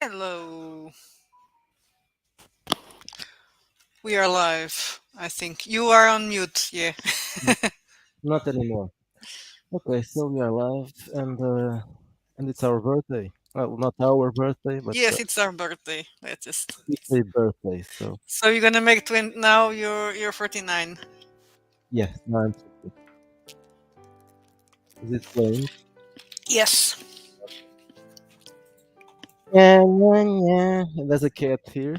Hello. We are live. I think you are on mute. Yeah. N- Not anymore. Okay, so we are live, and it's our birthday. Well, not our birthday, but Yes, it's our birthday. Let's just. it's a birthday. So So you're gonna make 20 now. You're 49. yes, now I'm 50. Is it playing? Yes. Yeah, yeah, yeah. There's a cat here.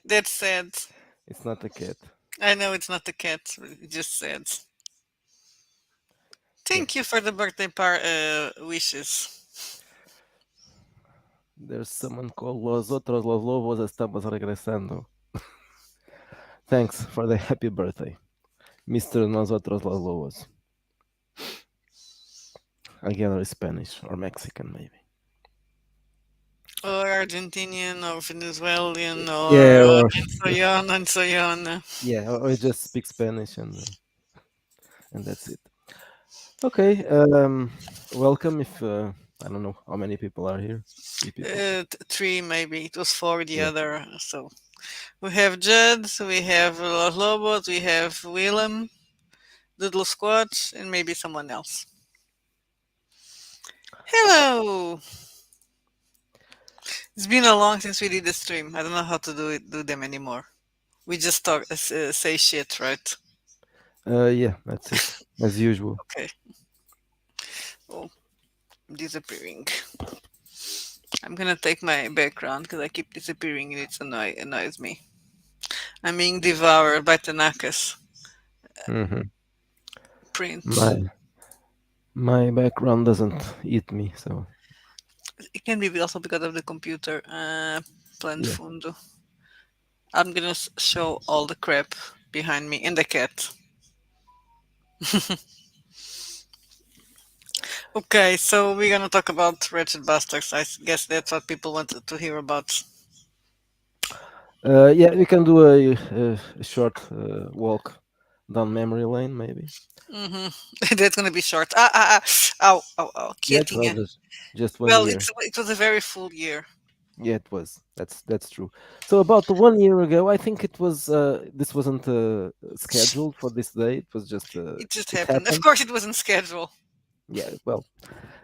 That's sad. It's not a cat. I know it's not the cat. It just sad. Yeah, Thank you for the birthday wishes. there's someone called Los Otros Los Lobos Estamos Regresando. Thanks for the happy birthday, Mr. Nosotros Los Lobos. I gather Spanish or Mexican, maybe. Or Argentinian, or Venezuelan, or Yeah, or and so on and so on. yeah, or I just speak Spanish and that's it. Okay, welcome. If I don't know how many people are here, three people. Three maybe. It was four the Yeah. other. So we have Judd, we have Los Lobos, we have Willem, Doodle Squatch, and maybe someone else. Hello! It's been a long since we did the stream. I don't know how to do them anymore. We just say shit, right? Yeah, that's it as usual. Okay. Oh, I'm disappearing. I'm gonna take my background because I keep disappearing and annoys me. I'm being devoured by Tanaka's Hmm. print. My my background doesn't eat me, so It can be also because of the computer. Plan yeah. fundo. I'm gonna show all the crap behind me and the cat. Okay, so we're gonna talk about Wretched Bastards. Guess that's what people wanted to hear about. Yeah, we can do a short walk down memory lane, maybe. Hmm. That's gonna be short. Ow, ow, ow, Yeah, well, quietinha. just one Well, year. it was a very full year. Yeah, it was. That's true. So about 1 year ago, I think it was. This wasn't scheduled for this day. It was just. It just It happened. Of happened. course, it wasn't scheduled. Yeah. Well,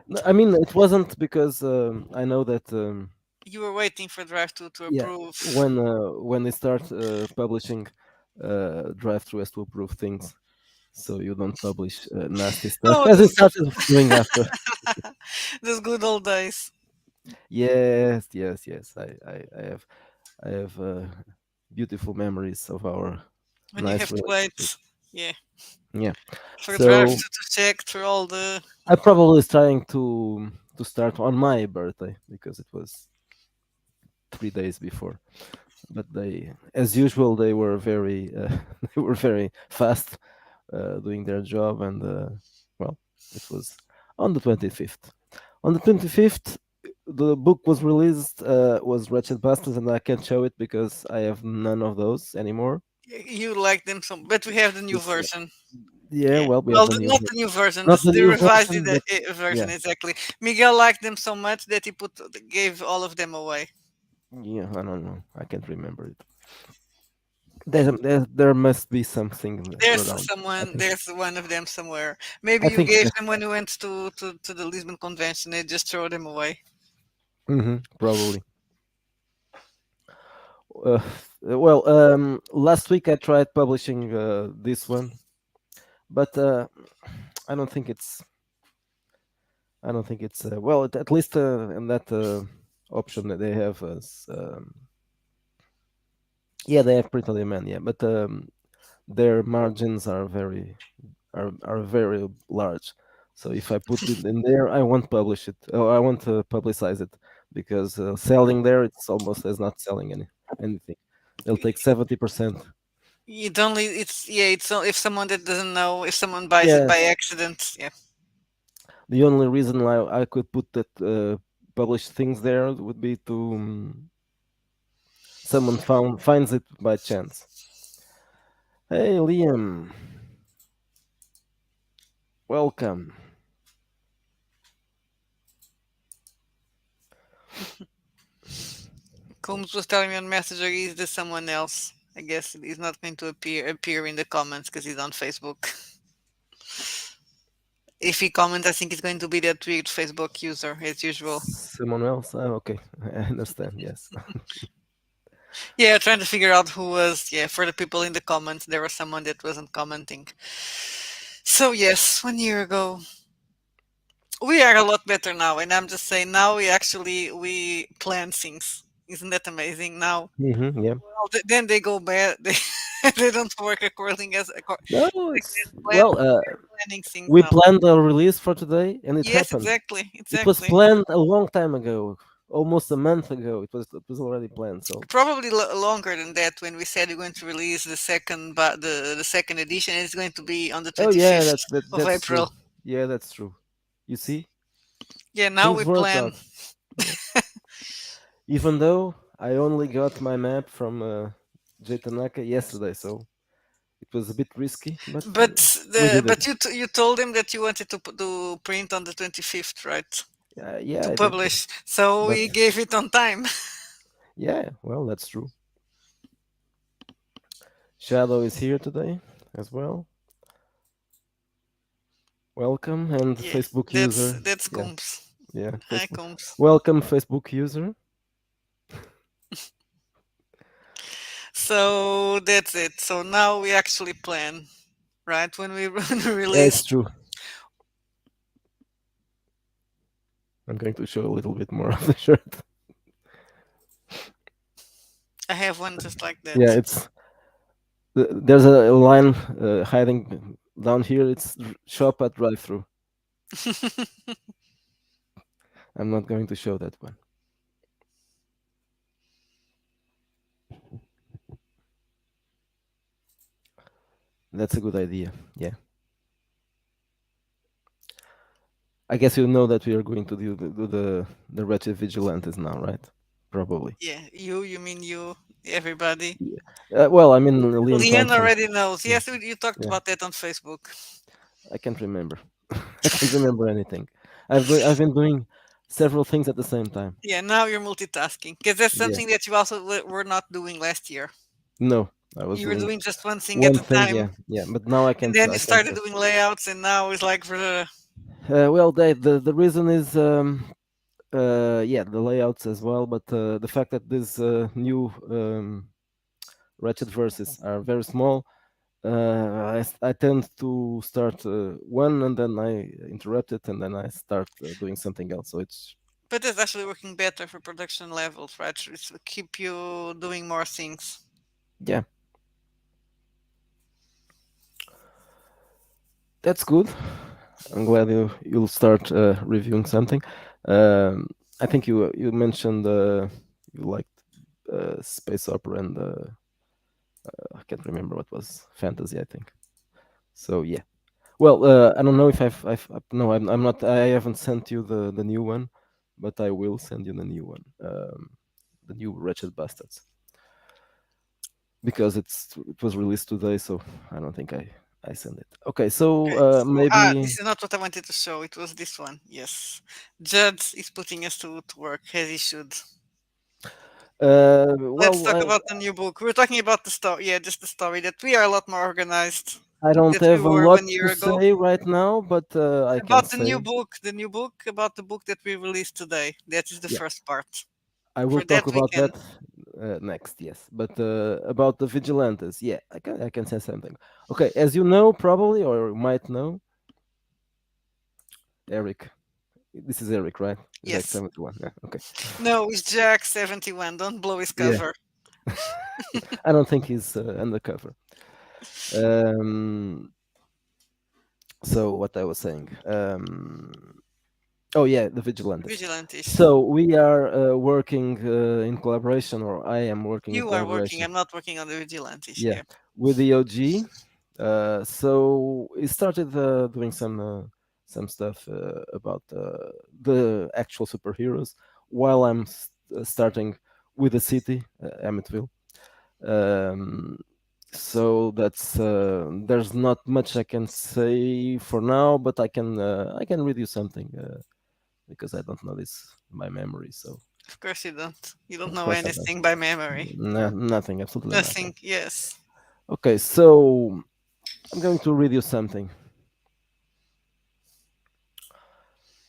no, I mean, it wasn't because I know that. You were waiting for Drive to Yeah, approve. when they start publishing drive-through has to approve things, so you don't publish nasty stuff Oh, as they started doing after. those good old days. Yes, yes, yes. I have beautiful memories of our When you nice have to relationship. wait, yeah, Yeah. for Drive So to check through all the. I probably was trying to start on my birthday because it was 3 days before. But they, as usual, they were very they were very fast doing their job, and well, it was on the 25th. On the 25th, the book was released. Was Wretched Bastards, and I can't show it because I have none of those anymore. You like them so, but we have the new Yeah, version. yeah. Yeah. Well, we have Well, the new, not the new version, not the the new revised version, but version yeah, exactly. Miguel liked them so much that he gave all of them away. yeah. I don't know. I can't remember it. There must be something around. I think. There's one of them somewhere. Maybe I you think. gave them when you went to the Lisbon convention and just throw them away. Probably. Uh, well, last week I tried publishing this one, but I don't think it's. I don't think it's well. At least in that option that they have as yeah, they have print on demand. Yeah, but their margins are very large. So if I put it in there, I won't publish it. Or I won't publicize it because selling there it's almost as not selling anything. They'll take 70%. It only it's yeah it's if someone that doesn't know if someone buys it by Yes, accident, yeah. the only reason why I could put that publish things there would be to someone finds it by chance. Hey Liam, Welcome. Combs was telling me on Messenger he's the someone else. I guess he's not going to appear in the comments because he's on Facebook. If he comments, I think he's going to be that weird Facebook user as usual. Someone else? Oh, okay, I understand. Yes. Yeah, trying to figure out who was. Yeah, for the people in the comments, there was someone that wasn't commenting. So yes, 1 year ago, we are a lot better now, and I'm just saying now we plan things. Isn't that amazing? Now, Yeah. well, then they go bad. They don't work according as No, exactly it's as planned. well. Planning things We now. planned a release for today, and it Yes, happened. exactly, It was exactly. planned a long time ago, almost a month ago. It was already planned. So, Probably longer than that when we said we're going to release the second, but the second edition is going to be on the oh yeah, 25th of that's true. April. Yeah, that's true. You see, Yeah, now we things work plan. out. Yeah. Even though I only got my map from J Tanaka yesterday, so it was a bit risky, but But we did it. you told him that you wanted to print on the 25th, right? Yeah, To I did, publish. So but we gave it on time. yeah, well, that's true. Shadow is here today as well. Welcome, and Yeah, Facebook user. that's Yeah, Combs. yeah, Hi, Facebook. Combs. Welcome, Facebook user. So that's it. So now we actually plan, right? When we Yeah, it's release. true. I'm going to show a little bit more of the shirt. I have one just like Yeah, that. it's there's a line hiding down here. It's shop at drive-through. I'm not going to show that one. That's a good idea. Yeah. I guess you know that we are going to do the wretched vigilantes now, right? Probably. Yeah, you mean you, everybody. Yeah. Well, I mean Liam Leon Thompson. already knows. Yeah. Yes, you talked Yeah. about that on Facebook. I can't remember. I can't remember anything. I've been doing several things at the same time. Yeah, now you're multitasking because that's Yeah. something that you also were not doing last year. No, I was You were doing doing just one thing at one a thing. time, Yeah. Yeah. But now I and can't. then I you can't. started doing layouts, and now it's like for the. Well, the reason is yeah, the layouts as well, but the fact that these new Ratchet verses are very small. I tend to start one and then I interrupt it and then I start doing something else. So it's But it's actually working better for production levels, right? It's keep you doing more things. yeah, that's good. I'm glad you'll start reviewing something. Um, I think you mentioned you liked space opera and I can't remember what was fantasy. I think so. Yeah. Well, I don't know if no, I'm not. I haven't sent you the new one, but I will send you the new one, the new Wretched Bastards, because it was released today, so I don't think I sent it. Okay, so Okay, so maybe this is not what I wanted to show. It was this one. Yes, Judd is putting us to work as he should. Let's well, talk about the new book. We're talking about the story. Yeah, just the story that we are a lot more organized I don't that we have a were lot 1 year to ago. say right now, but I can About say, the new book about the book that we released today. That is the yeah, first part. I will For that talk we about can. that next. Yes, but about the vigilantes, yeah, I can say something. Okay, as you know, probably or might know, Eric. This is Eric, right? Jack Yes. 71. Yeah. Okay. No, it's Jack 71. Don't blow his Yeah. cover. I don't think he's undercover. Um. So what I was saying. Oh yeah, the vigilantes. Vigilantes. So we are working in collaboration, or I am working in You are working. collaboration. I'm not working on the vigilantes. Yeah, Yeah. with the OG. So he started doing some stuff about the actual superheroes, while I'm starting with the city, Emmettville. Um, So that's there's not much I can say for now, but I can read you something because I don't know this by memory. So Of course you don't. You don't of know course I don't. anything by memory. Nothing, absolutely nothing. Nothing. Yes. Okay, so I'm going to read you something.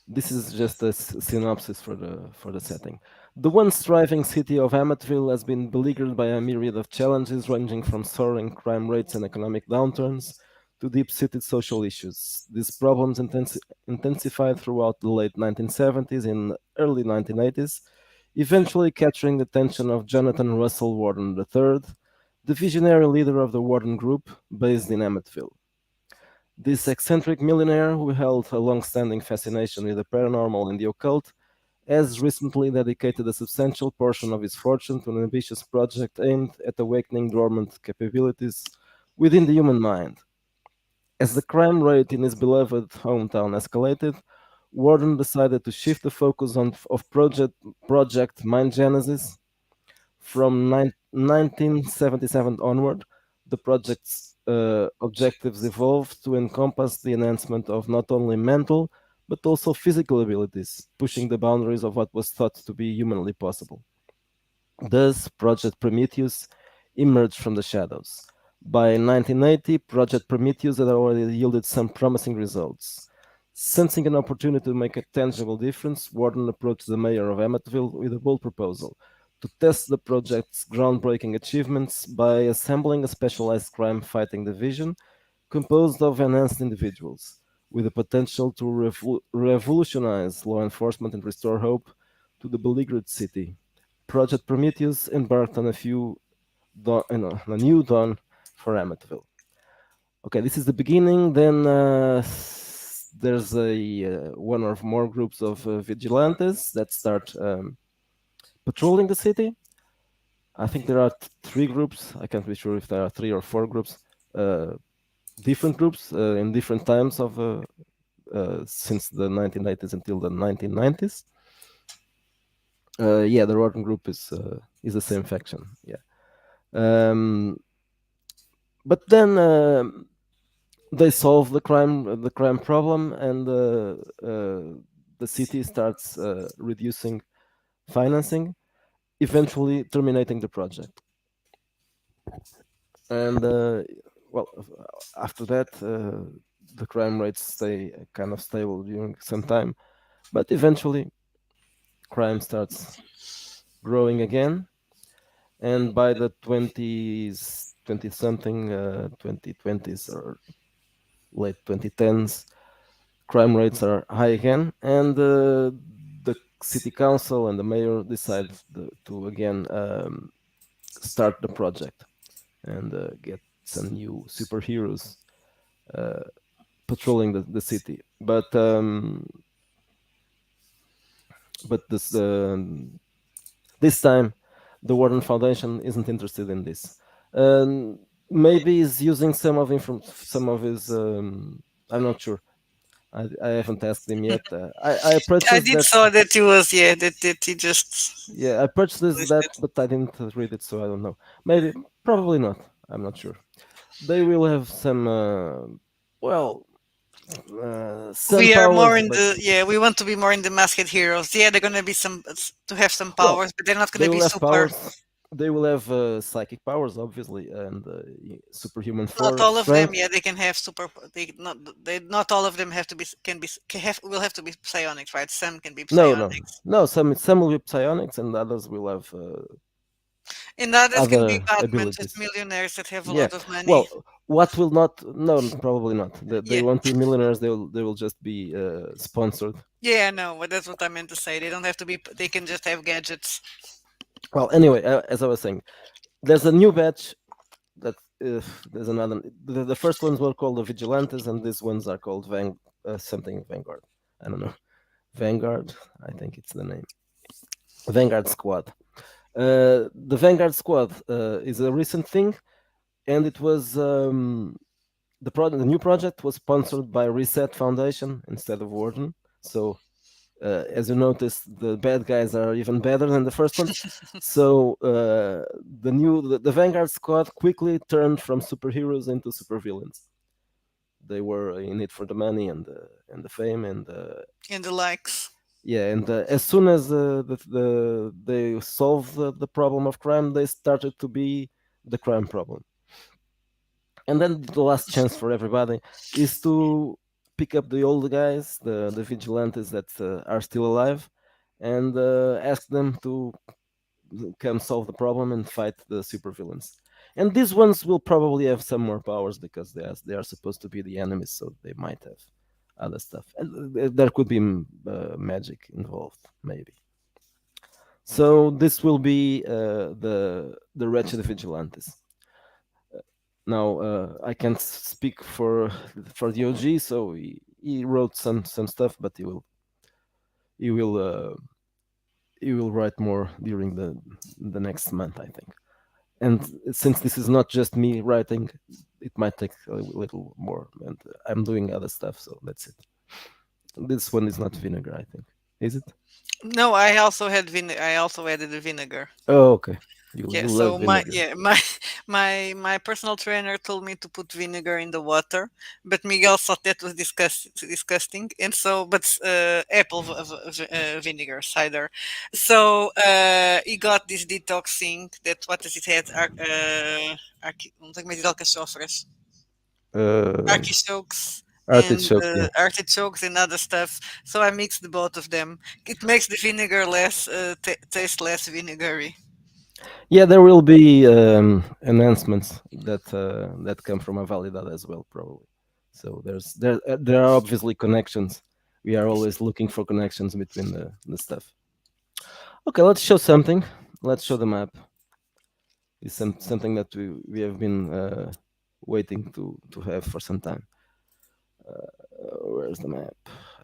This is just a synopsis for the setting. The once thriving city of Amatville has been beleaguered by a myriad of challenges, ranging from soaring crime rates and economic downturns to deep-seated social issues. These problems intensified throughout the late 1970s and early 1980s, eventually capturing the attention of Jonathan Russell Warden III, the visionary leader of the Warden Group, based in Amatville. This eccentric millionaire, who held a long-standing fascination with the paranormal and the occult, has recently dedicated a substantial portion of his fortune to an ambitious project aimed at awakening dormant capabilities within the human mind. As the crime rate in his beloved hometown escalated, Warden decided to shift the focus of Project Mind Genesis. From 1977 onward, the project's objectives evolved to encompass the enhancement of not only mental but also physical abilities, pushing the boundaries of what was thought to be humanly possible. Thus, Project Prometheus emerged from the shadows. By 1980, Project Prometheus had already yielded some promising results. Sensing an opportunity to make a tangible difference, Warden approached the mayor of Emmettville with a bold proposal to test the project's groundbreaking achievements by assembling a specialized crime fighting division composed of enhanced individuals with the potential to revolutionize law enforcement and restore hope to the beleaguered city. Project Prometheus embarked on a new dawn for Amatville. Okay, this is the beginning. Then there's a one or more groups of vigilantes that start patrolling the city. I think there are three groups. I can't be sure if there are three or four groups, uh, different groups in different times of since the 1980s until the 1990s. Yeah, the Rotten group is the same faction. Yeah. Um, but then they solve the crime problem, and the city starts reducing financing, eventually terminating the project. And well, after that, the crime rates stay kind of stable during some time, but eventually crime starts growing again. And by the 20 something 2020s or late 2010s, crime rates are high again, and the city council and the mayor decide to again start the project and get some new superheroes uh, patrolling the city. But this time, the Warden Foundation isn't interested in this. Maybe he's using some of his. I'm not sure. I haven't asked him yet. I I purchased did that. saw that he was, yeah, that he just Yeah, I purchased that, listed. but I didn't read it, so I don't know. Maybe, probably not. I'm not sure. They will have some, well, some We are more powers, in but the, yeah. We want to be more in the masked heroes. Yeah, they're gonna be some to have some well, powers, but they're not gonna they be will have super. powers. They will have psychic powers, obviously, and superhuman Not all of them. strength. Yeah, they can have super. They not. They not all of them have to be. Can be. Can have. Will have to be psionics, right? Some can be No, no, psionics, no. Some will be psionics, and others will have and others can be other Batman, just abilities. millionaires that have a Yeah. lot of money. Well, what will not? No, probably not. They Yeah, won't be millionaires. They will just be sponsored. yeah, no, but that's what I meant to say. They don't have to be. They can just have gadgets. Well, anyway, as I was saying, there's a new batch that there's another. The first ones were called the Vigilantes, and these ones are called something Vanguard. I don't know. Vanguard. I think it's the name. Vanguard Squad. The Vanguard Squad is a recent thing, and it was the new project was sponsored by Reset Foundation instead of Warden. So As you notice, the bad guys are even better than the first ones. So the Vanguard squad quickly turned from superheroes into supervillains. They were in it for the money and the fame and And the likes. yeah, and as soon as they solved the problem of crime, they started to be the crime problem. And then the last chance for everybody is to pick up the old guys, the vigilantes that are still alive, and ask them to come solve the problem and fight the supervillains. And these ones will probably have some more powers because they are supposed to be the enemies, so they might have other stuff. And there could be magic involved, maybe. So this will be the wretched vigilantes. Now I can't speak for the OG, so he wrote some stuff, but he will he will write more during the next month, I think. And since this is not just me writing, it might take a little more. And I'm doing other stuff, so that's it. This one is not vinegar, I think. Is it? No, I also had I also added the vinegar. Oh, okay. Yeah, You love so vinegar. my personal trainer told me to put vinegar in the water, but Miguel thought that was disgusting, and so but apple vinegar cider. So he got this detox thing that what does it have? Não tenho medo de alcachofras. Uh, Artichokes and Artichoke, yeah. artichokes and other stuff. So I mixed the both of them. It makes the vinegar less taste less vinegary. Yeah, there will be enhancements that come from a validad as well, probably. So there are obviously connections. We are always looking for connections between the stuff. Okay, let's show something. Let's show the map. It's something that we have been waiting to have for some time. Where's the map?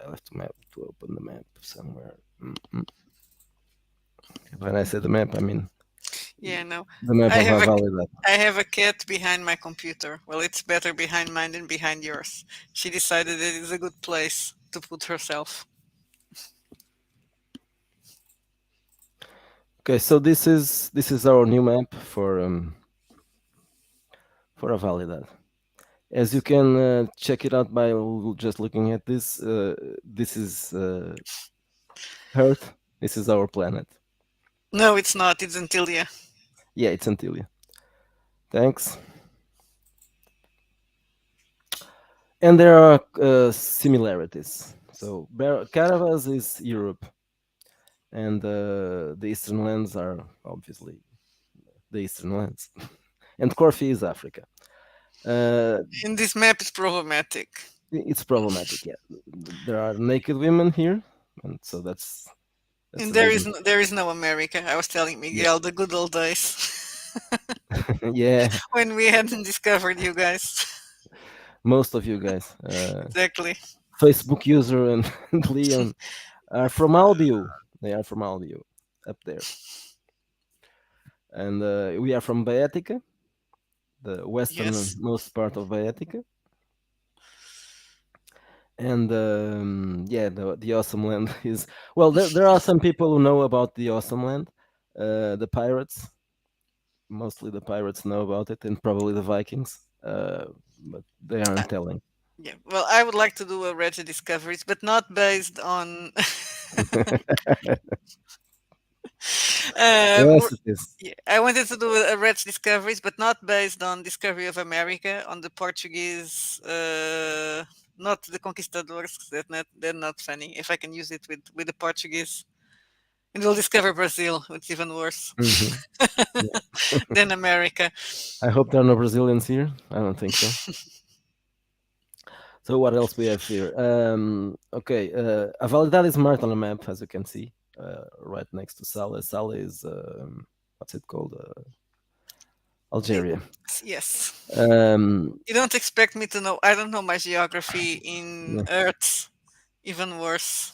I left the map to open the map somewhere. Mm. When I say the map, I mean Yeah, no. the map I of have a a validad. I have a cat behind my computer. Well, it's better behind mine than behind yours. She decided that it's a good place to put herself. Okay, so this is our new map for a validad. As you can check it out by just looking at this, this is Earth. This is our planet. No, it's not. It's Antilia. Yeah, it's Antilia. Thanks. And there are similarities. So Caravas is Europe, and the Eastern lands are obviously the Eastern lands, and Corfu is Africa. Uh, And this map is problematic. it's problematic. Yeah, there are naked women here, and so that's And a reason. there is no America. I was telling Yeah, Miguel the good old days yeah. when we hadn't discovered you guys. Most of you guys, Exactly. Facebook user and Leon, are from Albion. They are from Albion up there, and we are from Baetica, the Yes. westernmost part of Baetica. And yeah, the awesome land is well. There are some people who know about the awesome land. The pirates, mostly the pirates know about it, and probably the Vikings. But they aren't telling. Yeah. Well, I would like to do a Reddit discoveries, but not based on. Yes, um, it is. yeah, I wanted to do a Reddit discoveries, but not based on discovery of America, on the Portuguese. Not the conquistadors. They're not funny. If I can use it with the Portuguese, and we'll discover Brazil. It's even worse Hmm. Yeah. than America. I hope there are no Brazilians here. I don't think so. So what else we have here? Okay, a Validade is marked on a map, as you can see, right next to Sale. Sale is what's it called? Algeria. Yes. Um, You don't expect me to know. I don't know my geography in yeah. Earth. Even worse.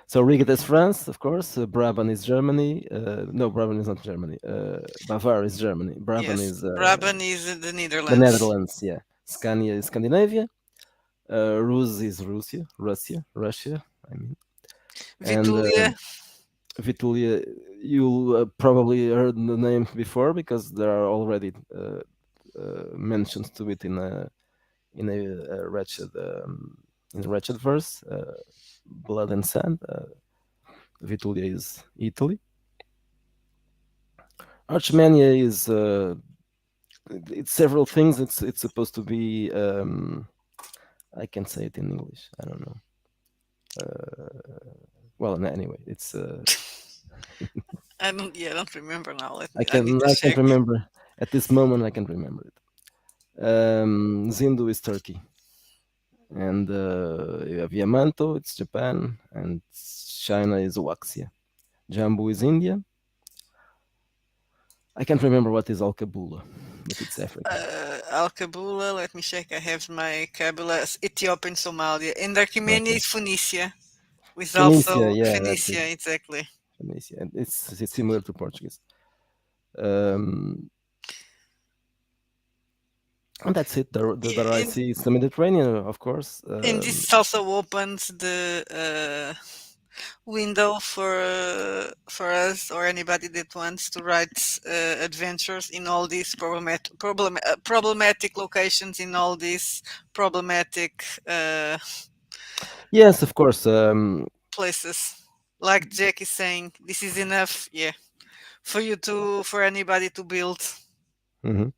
So Riga is France, of course. Brabant is Germany. No, Brabant is not Germany. Bavar is Germany. Brabant Yes. is Brabant is in the the Netherlands. Netherlands. Yeah. Scania is Scandinavia. Rus is Russia. Russia. Russia. I mean, and Vitulia. Vitulia, you probably heard the name before because there are already mentions to it in a wretched in a wretched verse, blood and sand. Vitulia is Italy. Archmania is it's several things. It's supposed to be. I can say it in English. I don't know. Well, anyway, it's. I don't remember now. I need I to can't check. remember at this moment. I can remember it. Zindu is Turkey, and you have Yamato. It's Japan, and China is Oaxia. Jambu is India. I can't remember what is Alcabula, but it's Africa. Al Kabula, let me check. I have my Kabula, Ethiopia and Somalia. And Archimania Okay, is Phoenicia, with Phoenicia. also Yeah, that's it. Phoenicia, exactly. Phoenicia. And it's similar to Portuguese. Um, and that's it. The Yeah, Red Sea is the Mediterranean, of course. and this also opens the window for us or anybody that wants to write adventures in all these problematic locations, in all these problematic Yes, of course. places. Like Jack is saying, this is enough, yeah, for you to for anybody to build. Mhm.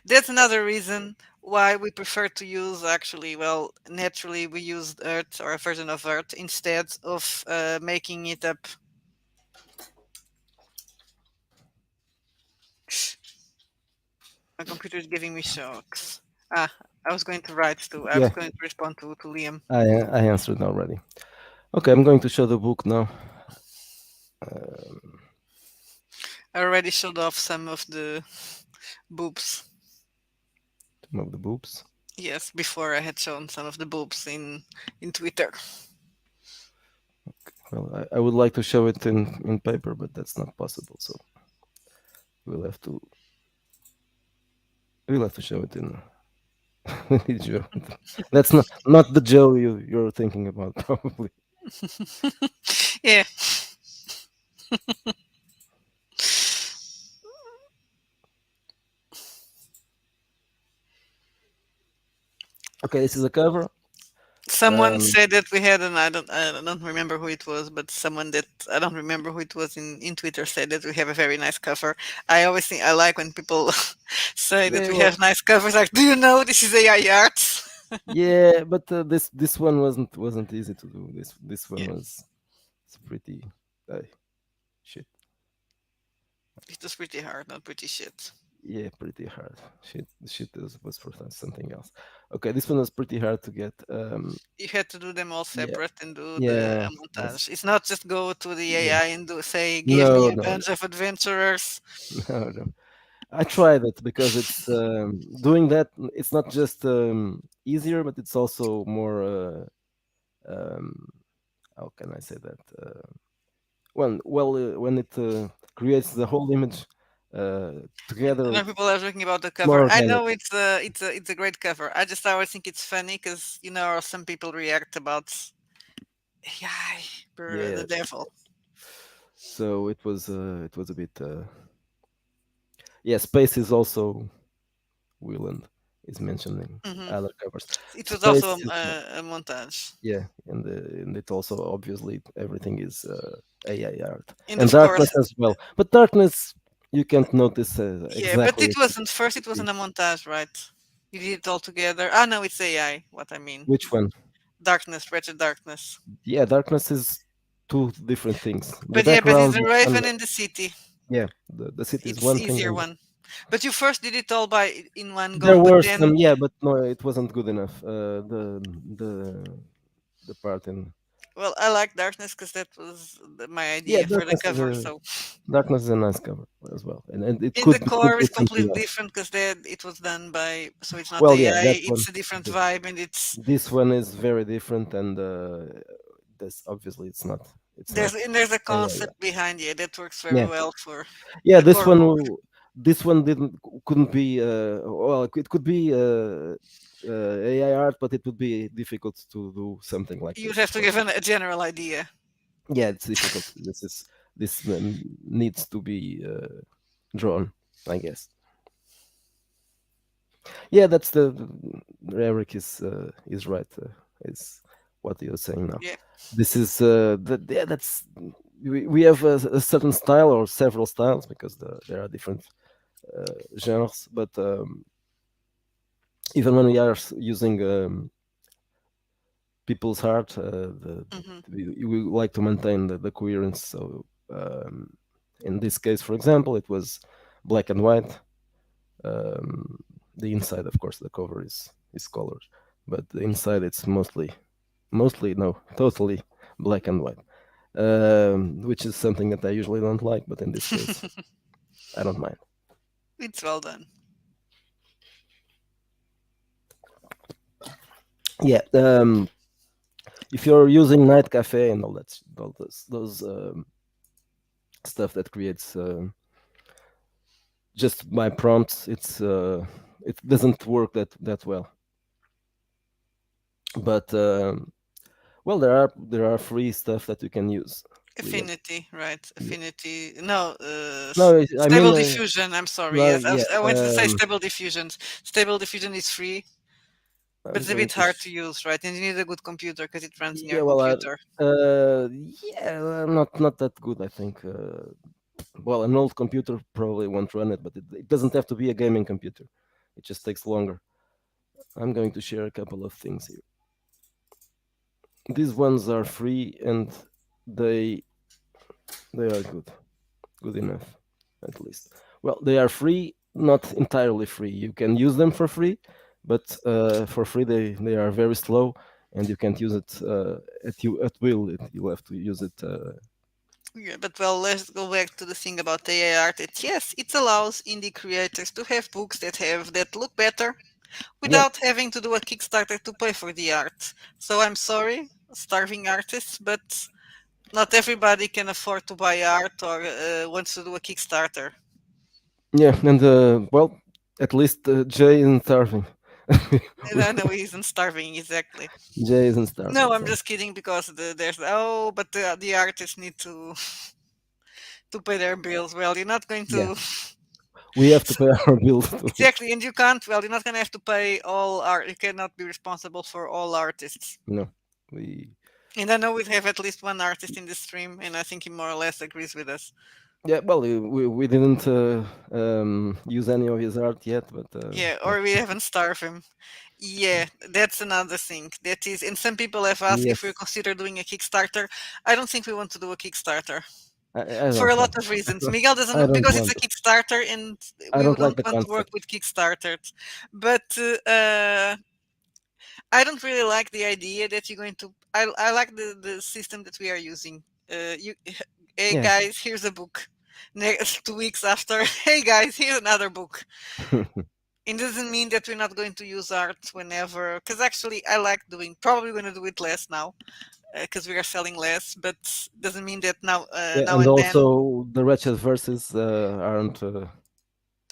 That's another reason why we prefer to use actually, well, naturally we used Earth or a version of Earth instead of making it up. My computer is giving me shocks. Ah, I was going to write to. I was Yeah, going to respond to Liam. I answered already. Okay, I'm going to show the book now. Um, I already showed off some of the boobs. to move the boobs. Yes, before I had shown some of the boobs in Twitter. Well, I would like to show it in paper, but that's not possible. So we'll have to we'll have to show it in Joe. That's not the Joe you're thinking about, probably. Yeah, Okay, this is a cover. someone Um, said that we had an I don't remember who it was, but someone that I don't remember who it was in Twitter said that we have a very nice cover. I always think I like when people say that yeah, we well, have nice covers. Like, do you know this is AI art? yeah, but this one wasn't easy to do. This one Yeah, was it's pretty. Uh, shit. it was pretty hard, not pretty shit. Yeah, pretty hard. Shit was for something else. Okay, this one was pretty hard to get. You had to do them all Yeah, separate and do the yeah, was montage. It's not just go to the yeah. AI and do say, give me No, a no, bunch of adventurers. no, no. I tried it because it's doing that. It's not just easier, but it's also more. Um, how can I say that? When it creates the whole image uh, together, Now people are talking about the it's more cover. I organic. know it's a great cover. I just always think it's funny because some people react about AI, the Yeah. devil. So it was a bit. Yeah, space is also Wieland is mentioning Hmm. other covers. It was also Space is a montage, yeah, and it also obviously everything is AI art and and of course, darkness as well. But darkness you can't notice yeah. But exactly. it wasn't first. It Pretty. wasn't a montage, right? You did it all together. Ah, no, it's AI. What I mean, Which one? darkness, wretched darkness. Yeah, darkness is two different things. The But it's background the and Raven and the city. yeah, the city is It's one thing, easier and one. But you first did it all by in one there go. But were then, some yeah, but no, it wasn't good enough. The part in well, I like darkness because that was my yeah, idea for the cover. So darkness is a nice cover as well, and it in the could core be is something completely else. different because that it was done by, so it's not Well, yeah, AI. that one. It's a different th- vibe, and it's This one is very different, and this obviously it's not there's a AI. concept behind it that works very Yeah, well for yeah. the core book. this one didn't couldn't be well, it could be AI art, but it would be difficult to do something like You'd this, have of to course. give a general idea. Yeah, it's difficult. This needs to be drawn, I guess. Yeah, that's the Eric is right. Is what you're saying now. Yeah. This is yeah. That's we have a certain style or several styles because there are different genres. But even when we are using people's heart, Hmm. we like to maintain the coherence. So in this case, for example, it was black and white. Um, the inside, of course, the cover is colored, but the inside it's mostly no, totally black and white, which is something that I usually don't like, but in this case, I don't mind. It's well done. Yeah, if you're using Night Cafe and all those stuff that creates just by prompts, it doesn't work that well. But well, there are free stuff that you can use. Legal. Affinity, right? Yeah. Affinity. No, No, I mean, Stable Diffusion. I'm sorry. no, Yes, yeah. I wanted to say Stable Diffusions. Stable Diffusion is free, but I'm it's a going bit to. hard to use, right? And you need a good computer because it runs in your Yeah, well, computer. yeah, not that good, I think. Well, an old computer probably won't run it, but it doesn't have to be a gaming computer. It just takes longer. I'm going to share a couple of things here. These ones are free and they they are good enough, at least. Well, they are free, not entirely free. You can use them for free, but for free they are very slow, and you can't use it at will. You have to use it. Yeah, but well, let's go back to the thing about AI art. It, yes, it allows indie creators to have books that look better Yeah, without having to do a Kickstarter to pay for the art. So I'm sorry, starving artists, but not everybody can afford to buy art or wants to do a Kickstarter. yeah, and well, at least Jay isn't starving. And I know he isn't starving exactly. Jay isn't starving, No, I'm so just kidding because there's but the artists need to to pay their bills. Well, you're not going yeah, to we have to pay our bills too. exactly, and you can't. Well, you're not going to have to pay all art. You cannot be responsible for all artists. No, we And I know we have at least one artist in the stream, and I think he more or less agrees with us. yeah. Well, we didn't use any of his art yet, but Yeah, yeah, or we haven't starved him. Yeah, that's another thing. That is, and some people have asked if we yes, consider doing a Kickstarter. I don't think we want to do a Kickstarter I for a don't lot know. of reasons. Miguel I doesn't don't because it's want a it. Kickstarter, and I we don't like don't the want to work concept. with Kickstarters. But I don't really like the idea that you're going to. I like the system that we are using. You, hey Yeah, guys, here's a book. Next 2 weeks after, hey guys, here's another book. It doesn't mean that we're not going to use art whenever. Because actually, I like doing. Probably going to do it less now because we are selling less. But doesn't mean that yeah, now and and then. also the wretched verses aren't.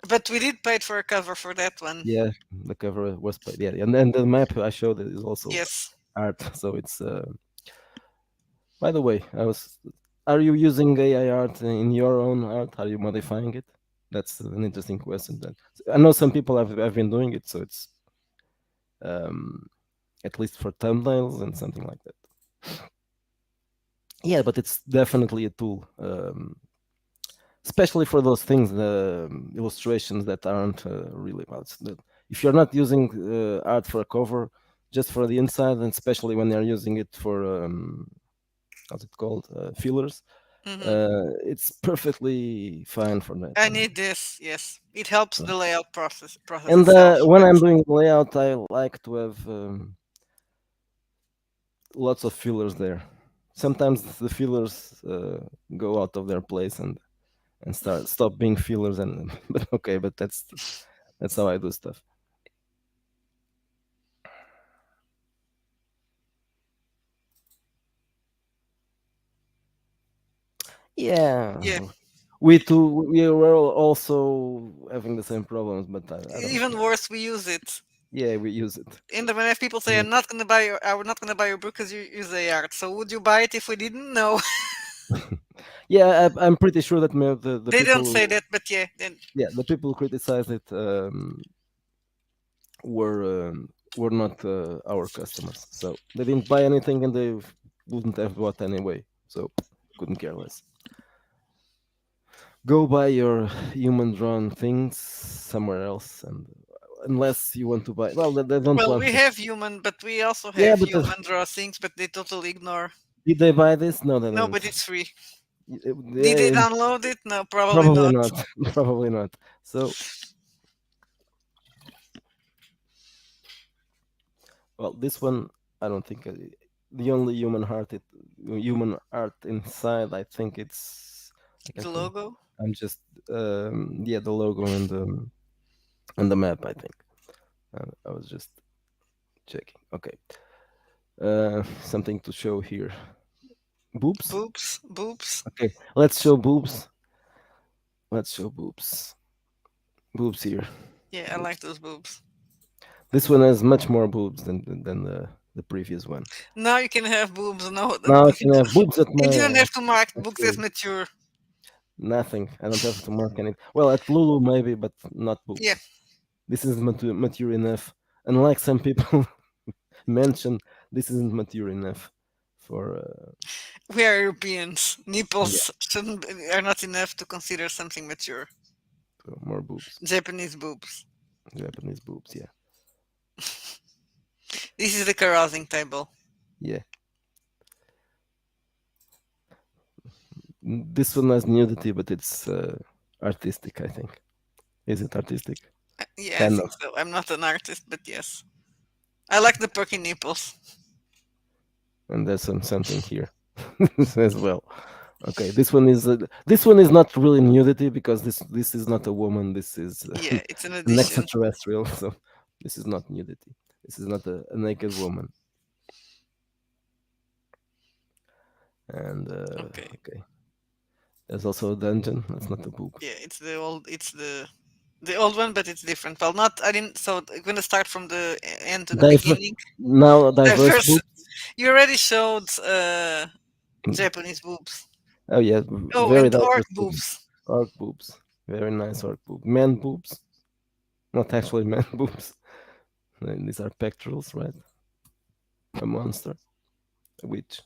But we did pay for a cover for that one. Yeah, the cover was played. Yeah, and the map I showed is also Yes. art. So it's. By the way, I was. Are you using AI art in your own art? Are you modifying it? That's an interesting question. That I know some people have been doing it, so it's um, at least for thumbnails and something like that. Yeah, but it's definitely a tool, especially for those things, the illustrations that aren't really well. If you're not using art for a cover, just for the inside, and especially when you're using it for how's it called, fillers, Hmm. it's perfectly fine for that. I need this. Yes, it helps Yeah. the layout process And itself. when But I'm doing layout, I like to have lots of fillers there. Sometimes the fillers go out of their place and stop being fillers, and but okay, but that's how I do stuff. yeah, Yeah. We too, we were also having the same problems, but I don't Even care. worse, we use it. Yeah, we use it. And when I have people say, Mhm. I'm not gonna buy your book because you use AI art. So would you buy it if we didn't know? Yeah, I'm pretty sure that the They don't say people, that, but yeah, then yeah, the people who criticized it were not our customers, so they didn't buy anything and they wouldn't have bought anyway. So couldn't care less. Go buy your human drawn things somewhere else, and unless you want to buy, well, they don't well, want we to. have human, but we also Yeah, have but human draw things, but they totally ignore. did they buy this? No, they No, didn't. but it's free. Did they Yeah, download it? No, probably probably not. not. Probably not. So, well, this one, I don't think the only human art inside. I think it's like I The think logo. I'm just yeah, the logo and the map. I think I was just checking. Okay, something to show here. Boobs. Boobs, boobs. Okay, let's show boobs. Let's show boobs. Boobs here. Yeah, I like Boobs. those boobs. This one has much more boobs than the previous one. Now you can have boobs. No, Now I can have boobs at you my don't have to mark books as actually mature. nothing. I don't have to mark any. Well, at Lulu maybe, but not Yeah, boobs. This isn't mature enough. Unlike some people mention, this isn't mature enough for we are Europeans. yeah, Nipples are not enough to consider something mature. for more boobs. Japanese boobs. Japanese boobs. Yeah, This is the carousing table. yeah. This one has nudity, but it's artistic. I think. Is it artistic? Yeah, I Kind think of. so. I'm not an artist, but yes. I like the perky nipples. And there's something here as well. Okay, this one is not really nudity because this is not a woman. This is Yeah, it's an an addition. extraterrestrial. So this is not nudity. This is not a naked woman. And Okay. okay, there's also a dungeon. That's not a boob. Yeah, it's the old one, but it's different. Well, not I didn't. So I'm gonna start from the end to the Diver- beginning. now diverse Diverse. boobs. You already showed Japanese boobs. Oh yeah, Oh, very and orc diverse boobs. boobs. Orc boobs. Very nice orc boob. Man boobs. Not actually man boobs. These are pectorals, right? A monster. A witch.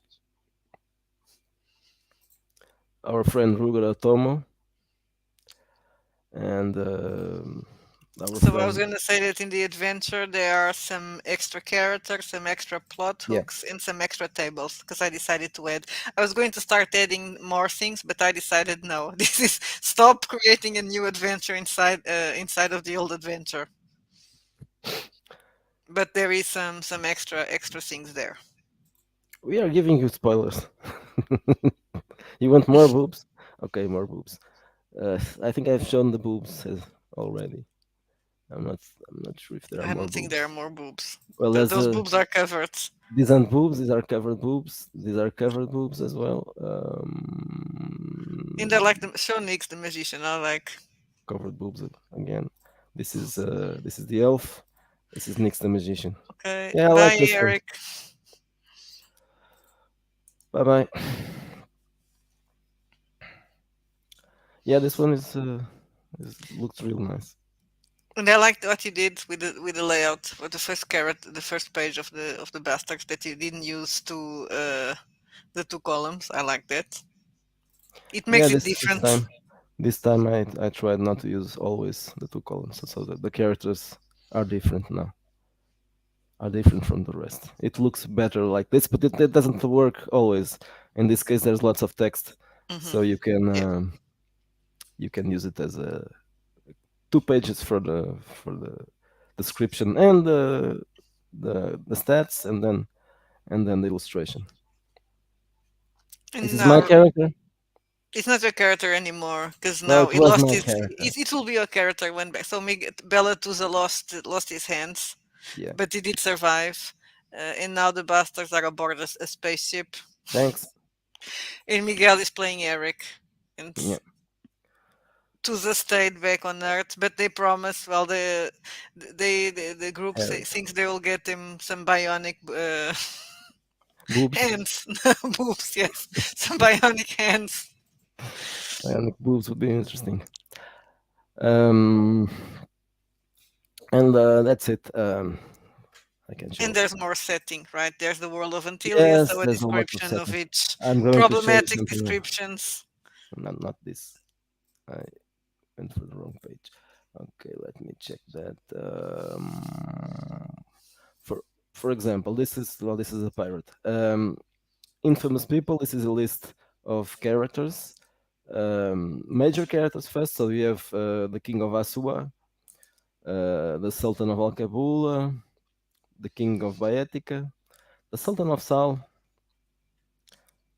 Our friend Ruger Otomo and our So I was friend, gonna say that in the adventure there are some extra characters, some extra plot yeah, hooks, and some extra tables. Because I decided to add. I was going to start adding more things, but I decided no. This is stop creating a new adventure inside of the old adventure. But there is some extra things there. we are giving you spoilers. You want more boobs? Okay, more boobs. I think I've shown the boobs already. I'm not sure if there are I more don't think there are boobs. more boobs. Well, there's Those boobs are covered. these aren't boobs. These are covered boobs. These are covered boobs as well. And I like the show Nix the magician. I like. Covered boobs again. This is the elf. This is Nix the magician. Okay, Yeah, I like bye, this one. Eric. Bye bye. Yeah, this one looks real nice. And I liked what you did with the layout for the first page of the bastards that you didn't use the two columns. I like that. It Yeah, makes it different. this time I tried not to use always the two columns, so that the characters are different now, are different from the rest. It looks better like this, but it doesn't work always. In this case, there's lots of text, Hmm. so Yeah, you can use it as a two pages for the description and the stats, and then the illustration. This and is my now character. it's not your character anymore because No, now it it was lost my its. character. It will be your character when back. So Bella Tusa lost his hands, Yeah. but he did survive. And now the bastards are aboard a spaceship, Thanks. and Miguel is playing Eric, and Yeah. to the state back on Earth, but they promise. Well, the group Hands, thinks they will get him some bionic boobs, hands, boobs. Yes, some bionic hands. bionic boobs would be interesting. Um, and that's it. I can And show. there's more setting, right? There's the world of Antilia, Yes, so a there's a lot of description of setting. each I'm going to show you problematic something. descriptions. Not this. I went for the wrong page. Okay, let me check that. For for example, this is a pirate. Infamous people. This is a list of characters. Major characters first. So we have the King of Asua, the Sultan of Al Kabul, the King of Baetica, the Sultan of Sal,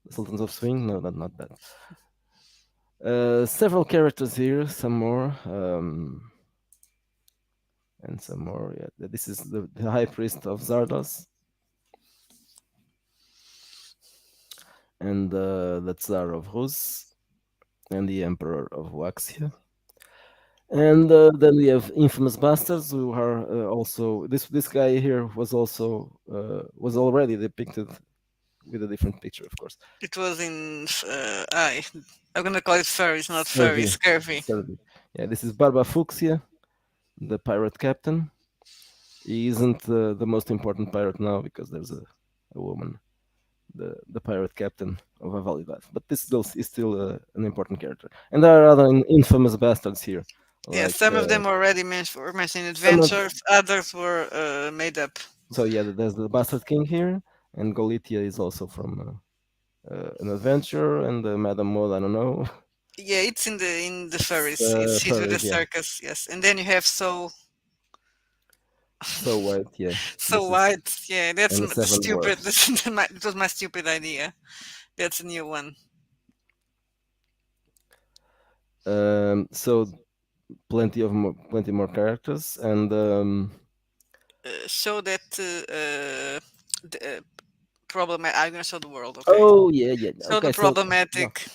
the Sultans of Swing. No, not that. Several characters here. Some more. And some more. Yeah, this is the High Priest of Zardos and the Tsar of Rus and the Emperor of Waxia. And then we have infamous bastards who are also this guy here was also was already depicted with a different picture, of course. It was in I'm gonna call it furries, not furry, Scurvy, scurvy. scurvy. Yeah, this is Barba Fuchsia, the pirate captain. He isn't the most important pirate now because there's a woman, the pirate captain of a Validad. But this still is still an important character. And there are other infamous bastards here, Yeah, like some of them already were mentioned in some of. adventures, others were made up. So yeah, there's the bastard king here, and Golitia is also from an adventure, and Madame Maud, I don't know. Yeah, it's in the It's furries. It's he's with the furries, yeah. circus, yes. And then you have So white, yeah. so This is white. Yeah, that's and the seven stupid. dwarfs. It was my stupid idea. That's a new one. So plenty more characters, and Show that the problem. I'm gonna show the world. Okay. oh yeah, yeah. Show the Okay, so no, problematic.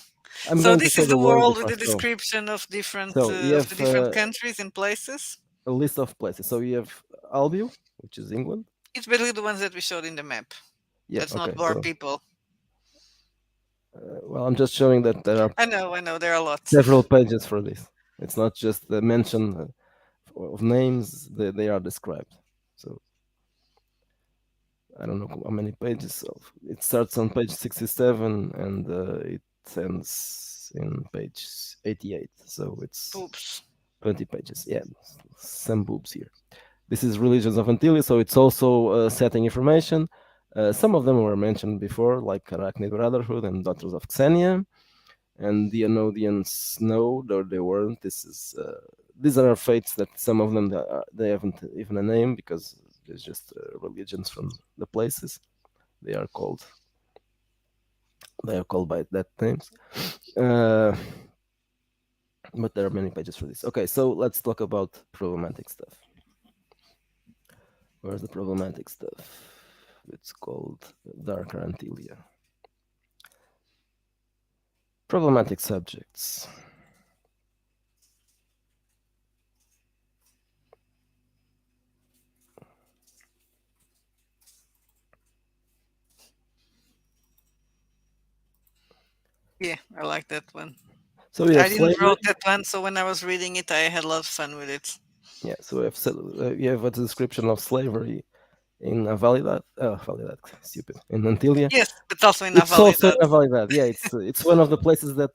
I'm So going to this show is the the world world with before. the description of different So we of the have different countries and places. a list of places. So we have Albion, which is England. It's basically the ones that we showed in the map. Yeah. Let's not Okay. bore So people. well, I'm just showing that there are I know, there are lots. several pages for this. It's not just the mention of names; they are described. So I don't know how many pages. Of, it starts on page 67 and it ends in page 88. So it's Oops. 20 pages. Yeah, some boobs here. This is Religions of Antillia, so it's also setting information. Some of them were mentioned before, like Arachnid Brotherhood and Daughters of Xenia, and the Anodians know, though they weren't. These are fates that some of them they haven't even a name because there's just religions from the places. They are called they are called by that names. Uh, but there are many pages for this. Okay, so let's talk about problematic stuff. Where's the problematic stuff? It's called Darker Antilia. Problematic subjects. Yeah, I like that one. So we I have didn't slavery. wrote that one, so when I was reading it, I had a lot of fun with it. Yeah, so we have a description of slavery in Validad. Oh, Validad, stupid. In Antilia. Yes, but also in It's also Navalidad. in Validad. Yeah, it's one of the places that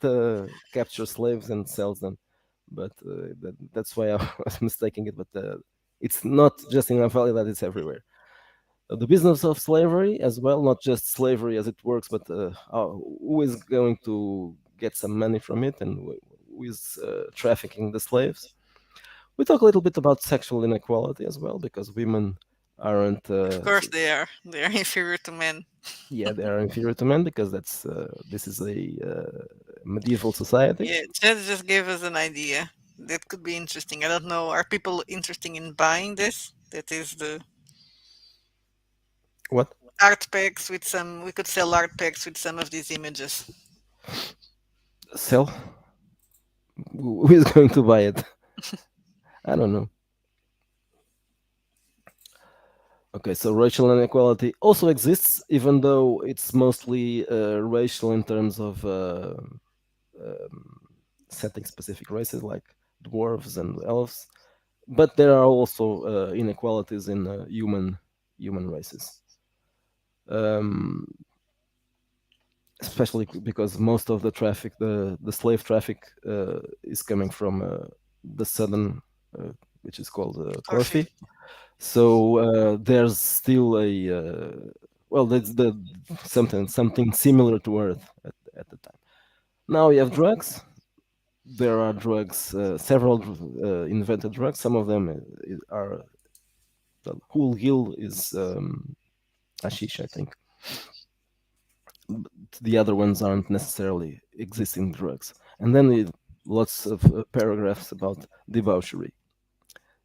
captures slaves and sells them. But that's why I was mistaking it. But it's not just in Validad; it's everywhere. The business of slavery as well, not just slavery as it works, but who is going to get some money from it and who is trafficking the slaves. We talk a little bit about sexual inequality as well, because women aren't, Of course they are. They are inferior to men. yeah, they are inferior to men because this is a medieval society. Yeah, Chad just gave us an idea. That could be interesting. I don't know. Are people interested in buying this? That is the What? art packs with some. We could sell art packs with some of these images. Sell? Who is going to buy it? I don't know. Okay, so racial inequality also exists, even though it's mostly racial in terms of um, setting specific races like dwarves and elves. But there are also inequalities in human races, um, especially because most of the traffic, the slave traffic, is coming from the southern, uh, which is called Coffee. Corfu. So there's still a well, that's the something similar to Earth at the time. Now we have drugs. There are drugs, several invented drugs. Some of them are the whole hill is hashish, I think. But the other ones aren't necessarily existing drugs. And then lots of paragraphs about debauchery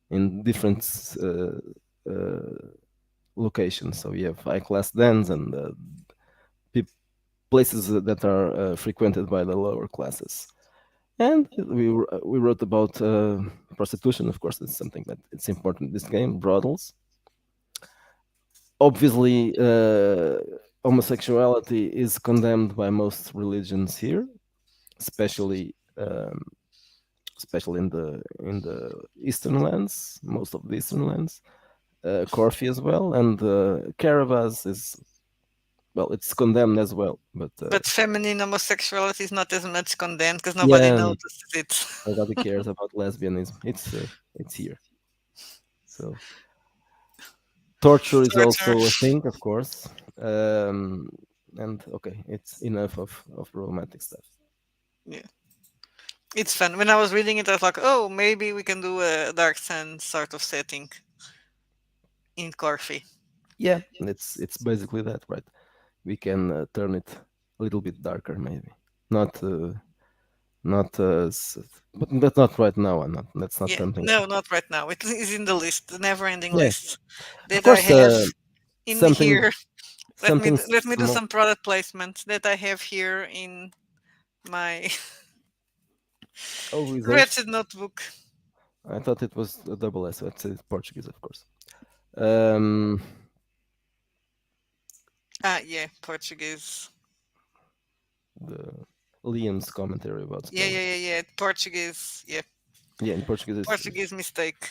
in different uh, locations. So you have high class dens and peop places that are frequented by the lower classes. And we wrote about prostitution. Of course, it's something that it's important in this game. Brothels. Obviously, homosexuality is condemned by most religions here, especially especially in the eastern lands, most of the eastern lands, Corfu as well, and Carabas is, well, it's condemned as well. But But feminine homosexuality is not as much condemned because nobody yeah, notices it. nobody cares about lesbianism. It's here. So torture is Torture. also a thing, of course. Um, and okay, it's enough of romantic stuff. Yeah. It's fun. When I was reading it, I was like, oh, maybe we can do a Dark Sun sort of setting in Corfu. Yeah, it's basically that, right? We can turn it a little bit darker, maybe. Not not but not right now. Not that's not Yeah. something. No, not right now. It is in the list, the never ending Yeah, list of that I course. have in Something here. something Let me do small. some product placement that I have here in my Oh, reserves. wretched notebook. I thought it was a double S. So it's Portuguese, of course. Um, Ah, yeah, Portuguese. the Liam's commentary about Yeah, spelling. yeah, yeah, yeah. Portuguese. Yeah, Yeah, in Portuguese, Portuguese mistake.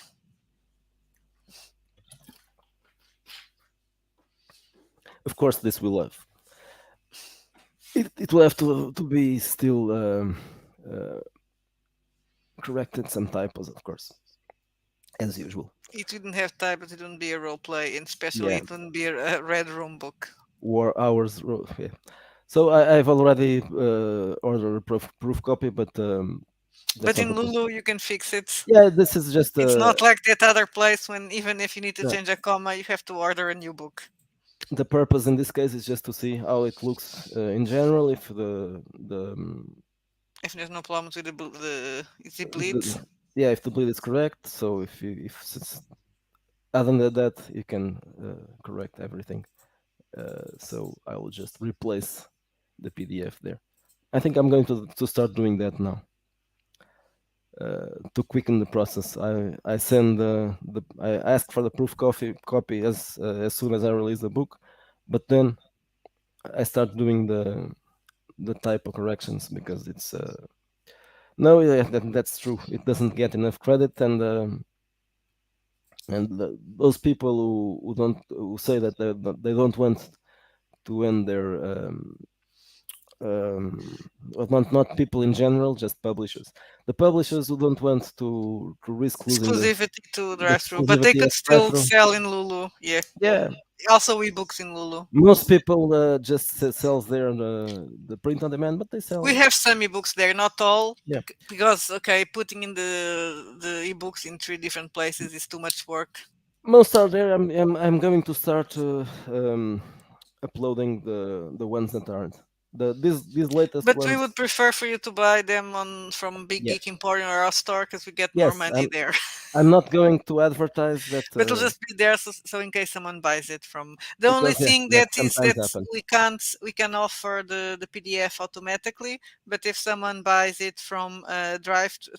of course, this will have. It will have to be still uh, corrected some typos, of course, as usual. It wouldn't have time, but it wouldn't be a role play, and especially Yeah, it wouldn't be a red room book. war hours. Yeah. So I've already ordered a proof copy, but that's But not in the point. Lulu, you can fix it. Yeah, this is just It's not like that other place when even if you need to the change a comma, you have to order a new book. the purpose in this case is just to see how it looks in general. If If there's no problems with the is it bleeds? the yeah, if the bleed is correct. So if it's other than that, you can correct everything. So I will just replace the PDF there. I think I'm going to start doing that now to quicken the process. I send I ask for the proof copy as soon as I release the book, but then I start doing the typo corrections because it's no, yeah, that's true. It doesn't get enough credit, and those people who say that they don't want to end their well, not people in general, just publishers. The publishers who don't want to risk losing Exclusivity to the drive through, but they exclusivity could of still drive-through. sell in Lulu. Yeah, Yeah, also ebooks in Lulu. most people just sells their the print on demand, but they We sell. have some ebooks there, not all, Yeah, because okay, putting in the ebooks in three different places is too much work. most are there. I'm going to start uploading the ones that aren't. These latest But we would ones. prefer for you to buy them on from Big Yeah. Geek Emporium or our store because we get more Yes, money there. I'm not going to advertise that But it'll just be there, so in case someone buys it from. The only because yes, thing that that is sometimes that happens. we can offer the PDF automatically. But if someone buys it from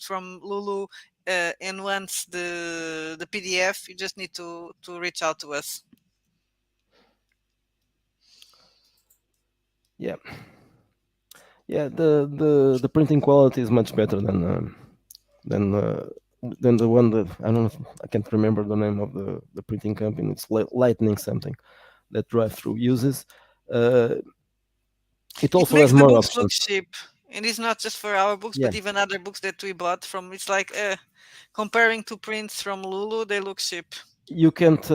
from Lulu and wants the PDF, you just need to reach out to us. Yeah, yeah. The printing quality is much better than than the one that I don't know. I can't remember the name of the printing company. It's Lightning something that drive through uses. Uh, it It also has makes the more books look options. cheap. And it's not just for our books, Yeah, but even other books that we bought from. It's like comparing to prints from Lulu, they look cheap. you can't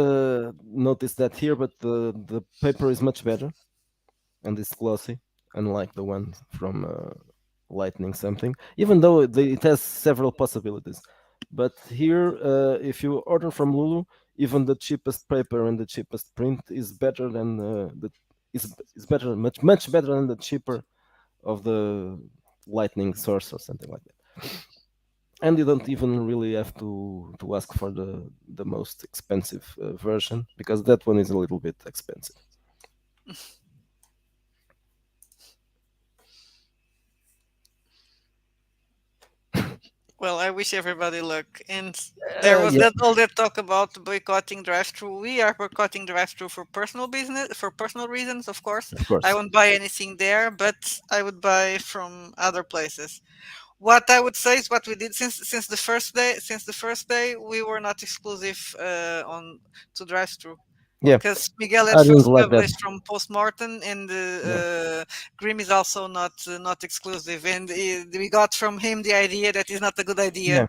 notice that here, but the paper is much better and it's glossy, unlike the one from Lightning something. Even though it has several possibilities, but here, if you order from Lulu, even the cheapest paper and the cheapest print is better than the is better, much better than the cheaper of the Lightning source or something like that. And you don't even really have to ask for the most expensive version because that one is a little bit expensive. Well, I wish everybody luck. And there was Yeah, that all that talk about boycotting drive-through. We are boycotting drive-through for personal business, for personal reasons, of course. of I course. won't buy anything there, but I would buy from other places. What I would say is what we did since the first day. Since the first day, we were not exclusive on to drive-through Yeah, because Miguel I had didn't first like that. published from Postmortem, and Yeah, Grimm is also not exclusive. And we got from him the idea that is not a good idea. yeah,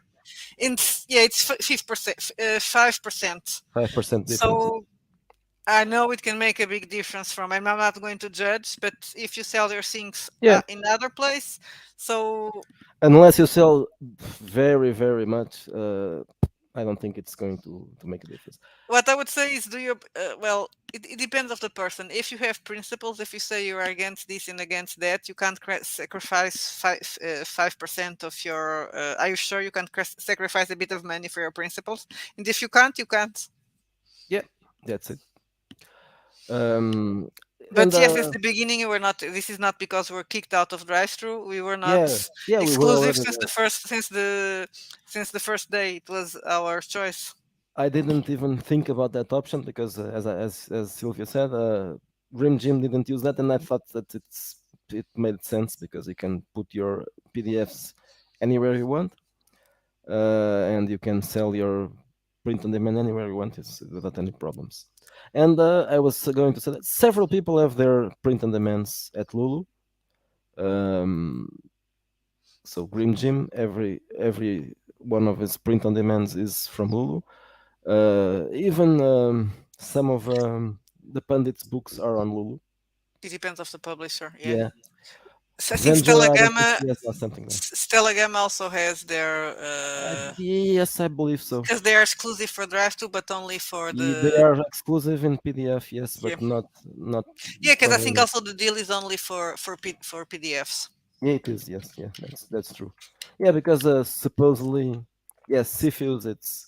And yeah, it's 5%, 5%. 5% difference. So I know it can make a big difference from. And I'm not going to judge, but if you sell your things Yeah, in other place, so unless you sell very much, I don't think it's going to make a difference. what I would say is, do your well. It depends of the person. If you have principles, if you say you are against this and against that, you can't sacrifice 5% of your. Are you sure you can sacrifice a bit of money for your principles? And if you can't, you can't. Yeah, that's it. Um, and But yes, at the beginning, we were not. This is not because we were kicked out of drive-through. We were not yeah, yeah, we were exclusive already since there. since the first day. It was our choice. I didn't even think about that option because, as Sylvia said, Grim Jim didn't use that, and I thought that it made sense because you can put your PDFs anywhere you want, and you can sell your print on demand anywhere you want without any problems. And I was going to say that several people have their print on demands at Lulu. Um, so Grim Jim, every one of his print on demands is from Lulu. Even some of the pundits' books are on Lulu. It depends of the publisher. Yeah, Yeah, so I think Venger, I don't think he has got something there. Stella Gamma also has their Yes, I believe so. because they are exclusive for drive-through, but only for They the are exclusive in PDF, yes, yeah but not yeah. Because I think for. also the deal is only for PDFs. Yeah, it is. Yes, yeah, that's true. Yeah, because supposedly, yes, Cepheus, it's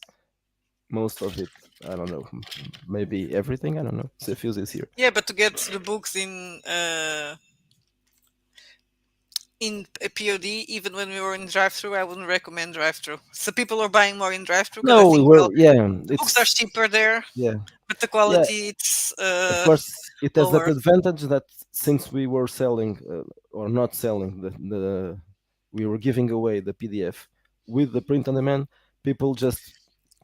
most of it. I don't know, maybe everything. I don't know. Cepheus is here. Yeah, but to get the books in a POD, even when we were in drive-through, I wouldn't recommend drive-through. So people are buying more in drive-through because I No, we think were. well, Yeah, the books are it's cheaper there, yeah, but the yeah. quality it's Of course, it has that lower. advantage that since we were selling or not selling the we were giving away the PDF with the print on demand. People just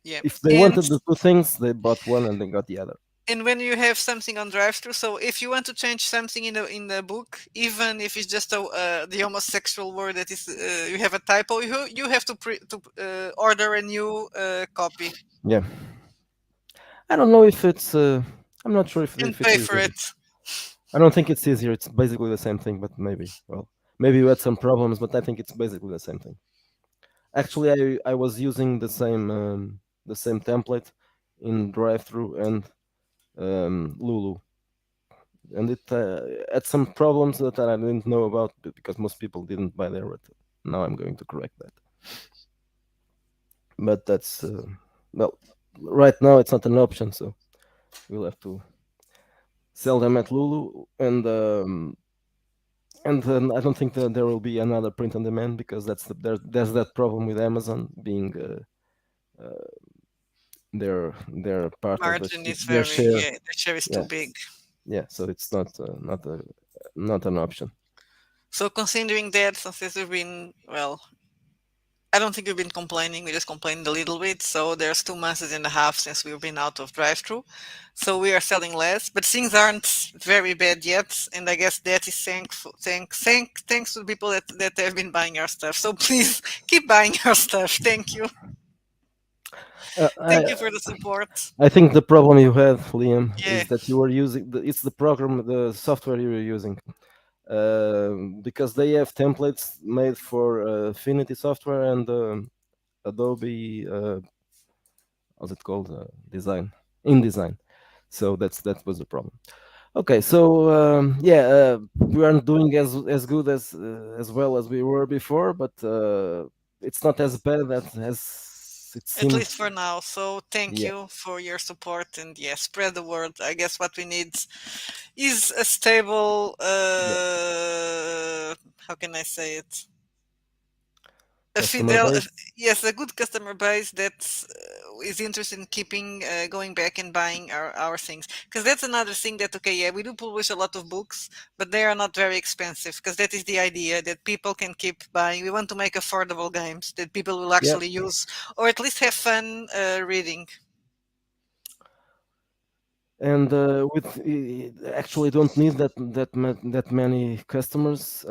Yeah, if they and wanted the two things, they bought one and they got the other. when you have something on drive-through, so if you want to change something in the book, even if it's just the homosexual word that is you have a typo, you have to order a new copy Yeah, I don't know if it's. I'm not sure and if it's pay for easier. it. I don't think it's easier. It's basically the same thing, but maybe. Well, maybe you had some problems, but I think it's basically the same thing. Actually, I was using the same template in drive-through and Lulu. and it had some problems that I didn't know about because most people didn't buy there. But now I'm going to correct that. But that's well, right now it's not an option, so we'll have to sell them at Lulu, and then I don't think that there will be another print on demand because there's that problem with Amazon being their part of Margin is their very, share. yeah, the share is too Yeah, big. yeah. So it's not an option. So considering that, since we've been, well, I don't think we've been complaining. We just complained a little bit. So there's 2 months and a half since we've been out of drive-through. So we are selling less, but things aren't very bad yet. And I guess that is thanks to the people that have been buying our stuff. So please keep buying our stuff. Thank you. Uh, Thank I you for the support. I think the problem you had, Liam, Yeah, is that you were using it's the program, the software you were using, because they have templates made for Affinity software and Adobe, how's it called, design, InDesign. So that was the problem. Okay, so yeah, we aren't doing as good as well as we were before, but it's not as bad as it at seems. least for now. So thank Yeah, you for your support and yeah, spread the word. I guess what we need is a stable, yeah, how can I say it? A customer fidel, base. yes, a good customer base that is interested in keeping going back and buying our things. Because that's another thing that okay, yeah, we do publish a lot of books, but they are not very expensive. Because that is the idea that people can keep buying. We want to make affordable games that people will Yeah, actually use, or at least have fun reading. and actually don't need that many customers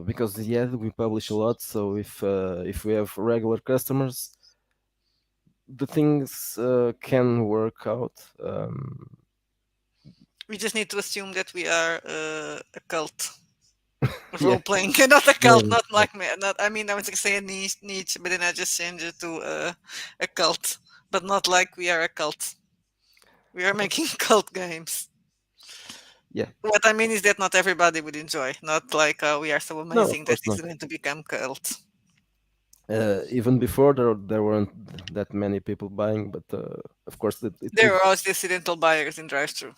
because yeah, we publish a lot. So if we have regular customers, the things can work out. We just need to assume that we are a cult. Yeah, Role playing, not a cult, very. not like me. Not, I mean, I was going to say a niche, but then I just changed it to a cult, but not like we are a cult. We are making cult games. Yeah. What I mean is that not everybody would enjoy. Not like we are so No, of amazing that course it's not. going to become cult. Even before there weren't that many people buying, but of course it There took. are also accidental buyers in drive-through,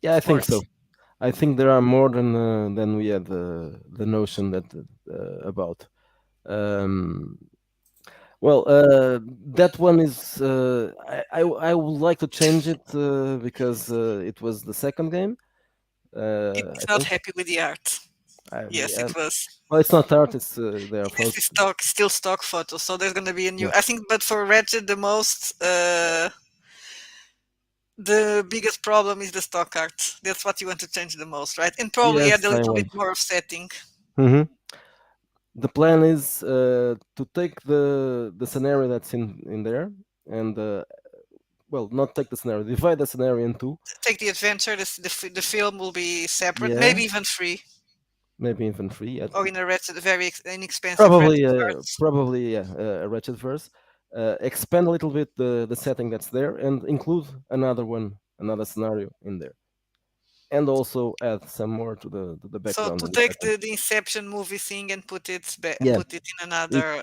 Yeah, I of think so. course. I think there are more than we had the notion that about. Um, well, that one is. I would like to change it because it was the second game. I It's not think. happy with the art. Yes, Yeah. it was. Well, it's not art. It's they are Yes, it's photos. still stock photos. So there's going to be a new. Yeah. I think, but for Ratchet, the biggest problem is the stock art. That's what you want to change the most, right? And probably add a Yes, I little bit want. more of setting. Hmm. The plan is to take the scenario that's in there and well, not take the scenario, divide the scenario in two. Take the adventure. The film will be separate, Yeah, maybe even free, maybe even three. Yeah. or in a very inexpensive Probably, rented version. probably, yeah, a wretched verse. Expand a little bit the setting that's there and include another one, another scenario in there, and also add some more to the So background to and the take setting. the Inception movie thing and Yeah, put it in it another.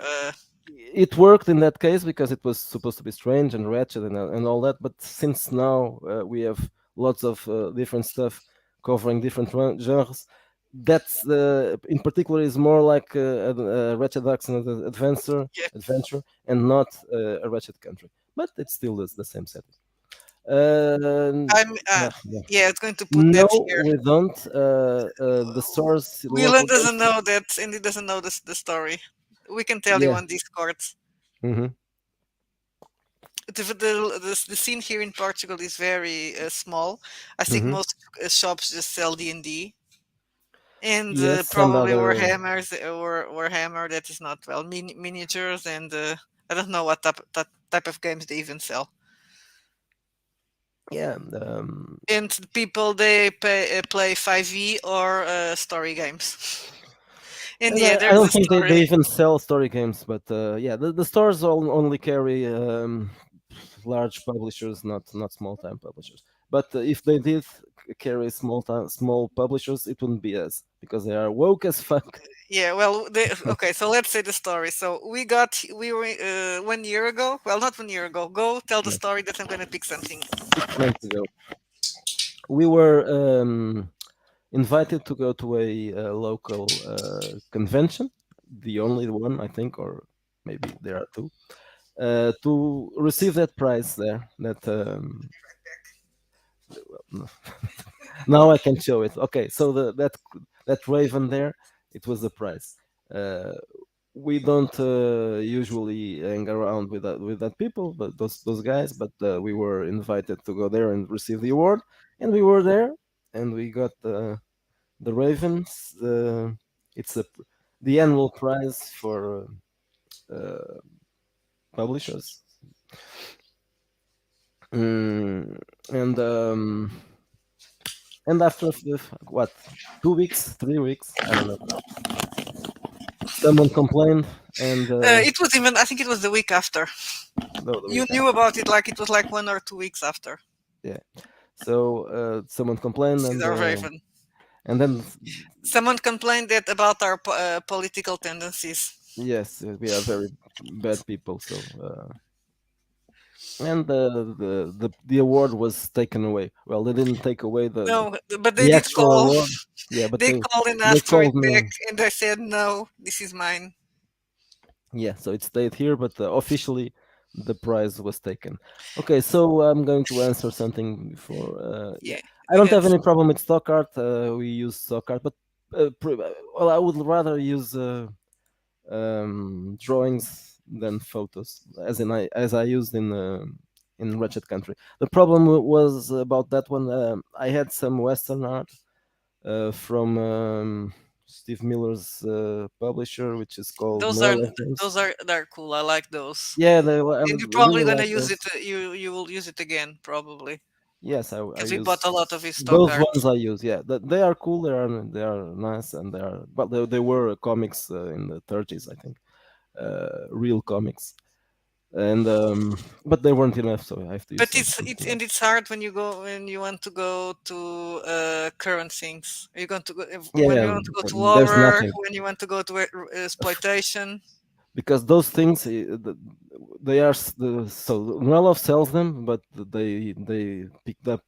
it worked in that case because it was supposed to be strange and wretched and all that. But since now we have lots of different stuff covering different genres, that's in particular is more like a wretched accent Yeah, adventure and not a wretched country. But it's still the same setting. Uh, I'm. yeah. Yeah, it's going to put No, that here. we don't. The stores, the Wheelan local doesn't games. know that, and he doesn't know the story. We can tell you Yeah. on Discord. Hmm. The scene here in Portugal is very small. I think Hmm. most shops just sell D&D, and Yes, and probably other. Warhammer. That is not well miniatures, and I don't know what type of games they even sell. Yeah. And people they play 5e or story games. And And yeah, I there's don't a think they story. even sell story games, but yeah, the stores only carry large publishers, not small time publishers. But if they did carry small publishers, it wouldn't be us because they are woke as fuck. Yeah, well, okay, so let's say the story. So we were 1 year ago. Well, not 1 year ago. Go tell the Yeah, story that I'm going to pick something. 6 months ago, we were invited to go to a local convention, the only one I think, or maybe there are two, to receive that prize there. That well, now I can show it. Okay, so that raven there, it was the prize. Uh, we don't usually hang around with that people, but those guys. But we were invited to go there and receive the award, and we were there, and we got the ravens. It's the annual prize for publishers. Mm, and after what, 2 weeks, 3 weeks, I don't know, someone complained, and It was even. I think it was the week after. no, the You week knew after, about it like it was like 1 or 2 weeks after. yeah. So someone complained, This is our Raven. and then Someone complained that about our political tendencies. yes, we are very bad people. So and the award was taken away. Well, they didn't take away No, but they the did actual call. award. Yeah, but They called and they asked for it called me. back, and I said no. This is mine. Yeah, so it stayed here, but officially the prize was taken. Okay, so I'm going to answer something before. Yeah, Yeah, I go don't ahead. have any problem with stock art. We use stock art, but well, I would rather use drawings than photos, as I used in Wretched Country. The problem was about that one. I had some Western art from Steve Miller's publisher, which is called Those More are Life Games. they're cool. I like those. Yeah, I And you're really probably gonna like use it. those. You will use it again probably Yes, I because we bought a lot of use his stock those art. ones. I use. Yeah, they are cool. They are nice, and they are. But they were comics in the 30s, I think, real comics, and but they weren't enough, so I have to use But something else. it's hard when you want to go to current things. You going to go when you Yeah, want to go to there's horror, nothing. when you want to go to exploitation. Because those things they are so Nurlov sells them, but they picked up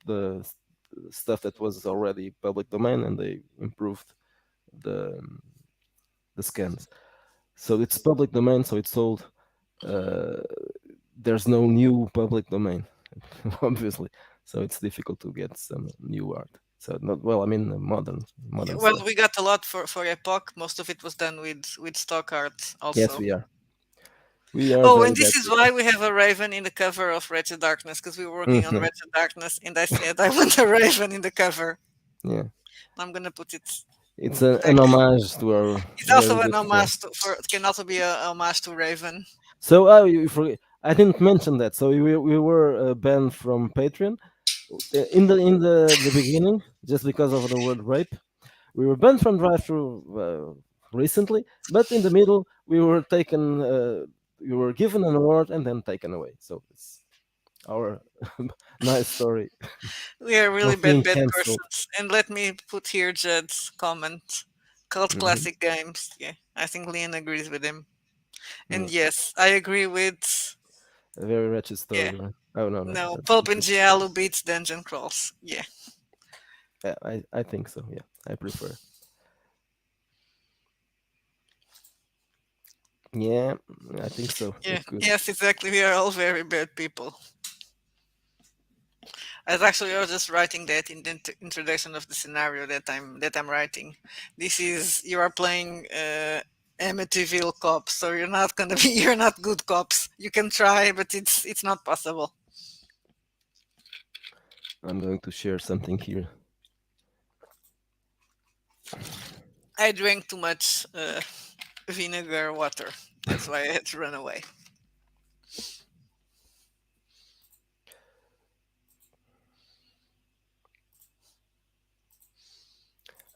stuff that was already public domain and they improved the the scans. So it's public domain, so it's sold. Uh, there's no new public domain, obviously. So it's difficult to get some new art. So not well, I mean Yeah, modern well, stuff. we got a lot for Epoch. Most of it was done with stock art Yes, also. we are. We are Oh, very and bad this is people. why we have a raven in the cover of Wretched Darkness because we were working on Mhm. Wretched Darkness, and I said I want a raven in the cover. Yeah. I'm gonna put it It's back. an homage to our It's very also an good friend. homage to, for it can also be a homage to Raven. So, oh, you forget. I didn't mention that. So we were banned from Patreon in the beginning just because of the word rape. We were banned from drive-through recently, but in the middle we were taken. We were given an award and then taken away. So it's our nice story We are really of being bad cancelled. persons. And let me put here Judd's comment. Cult Hmm. classic games. Yeah, I think Leon agrees with him. And Yeah, yes, I agree with a very wretched yeah. story. Right? Oh no, no, No, Pulp and it's Giallo beats Dungeon Crawls. Yeah. yeah, I think so. Yeah, I prefer. Yeah, I think so. Yeah. It could. Yes, exactly. We are all very bad people. As actually, I was just writing that in the introduction of the scenario that I'm writing. This is you are playing Amityville cops, so you're not gonna be you're not good cops. You can try, but it's not possible. I'm going to share something here. I drank too much vinegar water. That's why I had to run away.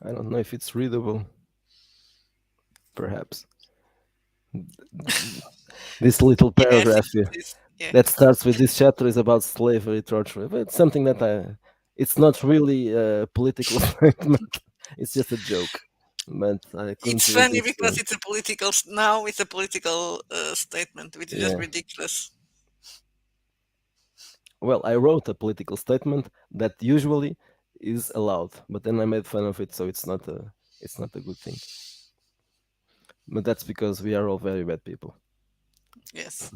I don't know if it's readable. Perhaps this little Yes, paragraph here it is. Yeah. that starts with this chapter is about slavery torture. But it's something that it's not really a political statement. It's just a joke, but I couldn't It's funny resist. because it's a political now. It's a political statement, which is just Yeah. ridiculous. Well, I wrote a political statement that usually is allowed, but then I made fun of it, so it's not a good thing. But that's because we are all very bad people. Yes,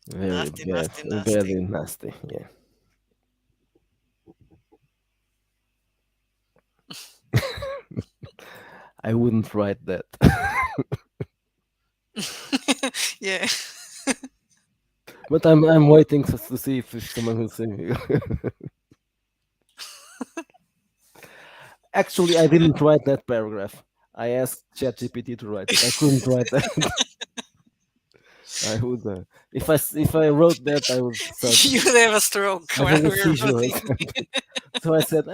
Very nasty, bad, nasty, nasty. very nasty. Yeah. I wouldn't write that. Yeah. But I'm waiting to see if someone will say. Actually, I didn't write that paragraph. I asked ChatGPT to write it. I couldn't write that. I would, if I wrote that, I would start You have a stroke while having a we're seizure or voting. something. So I said,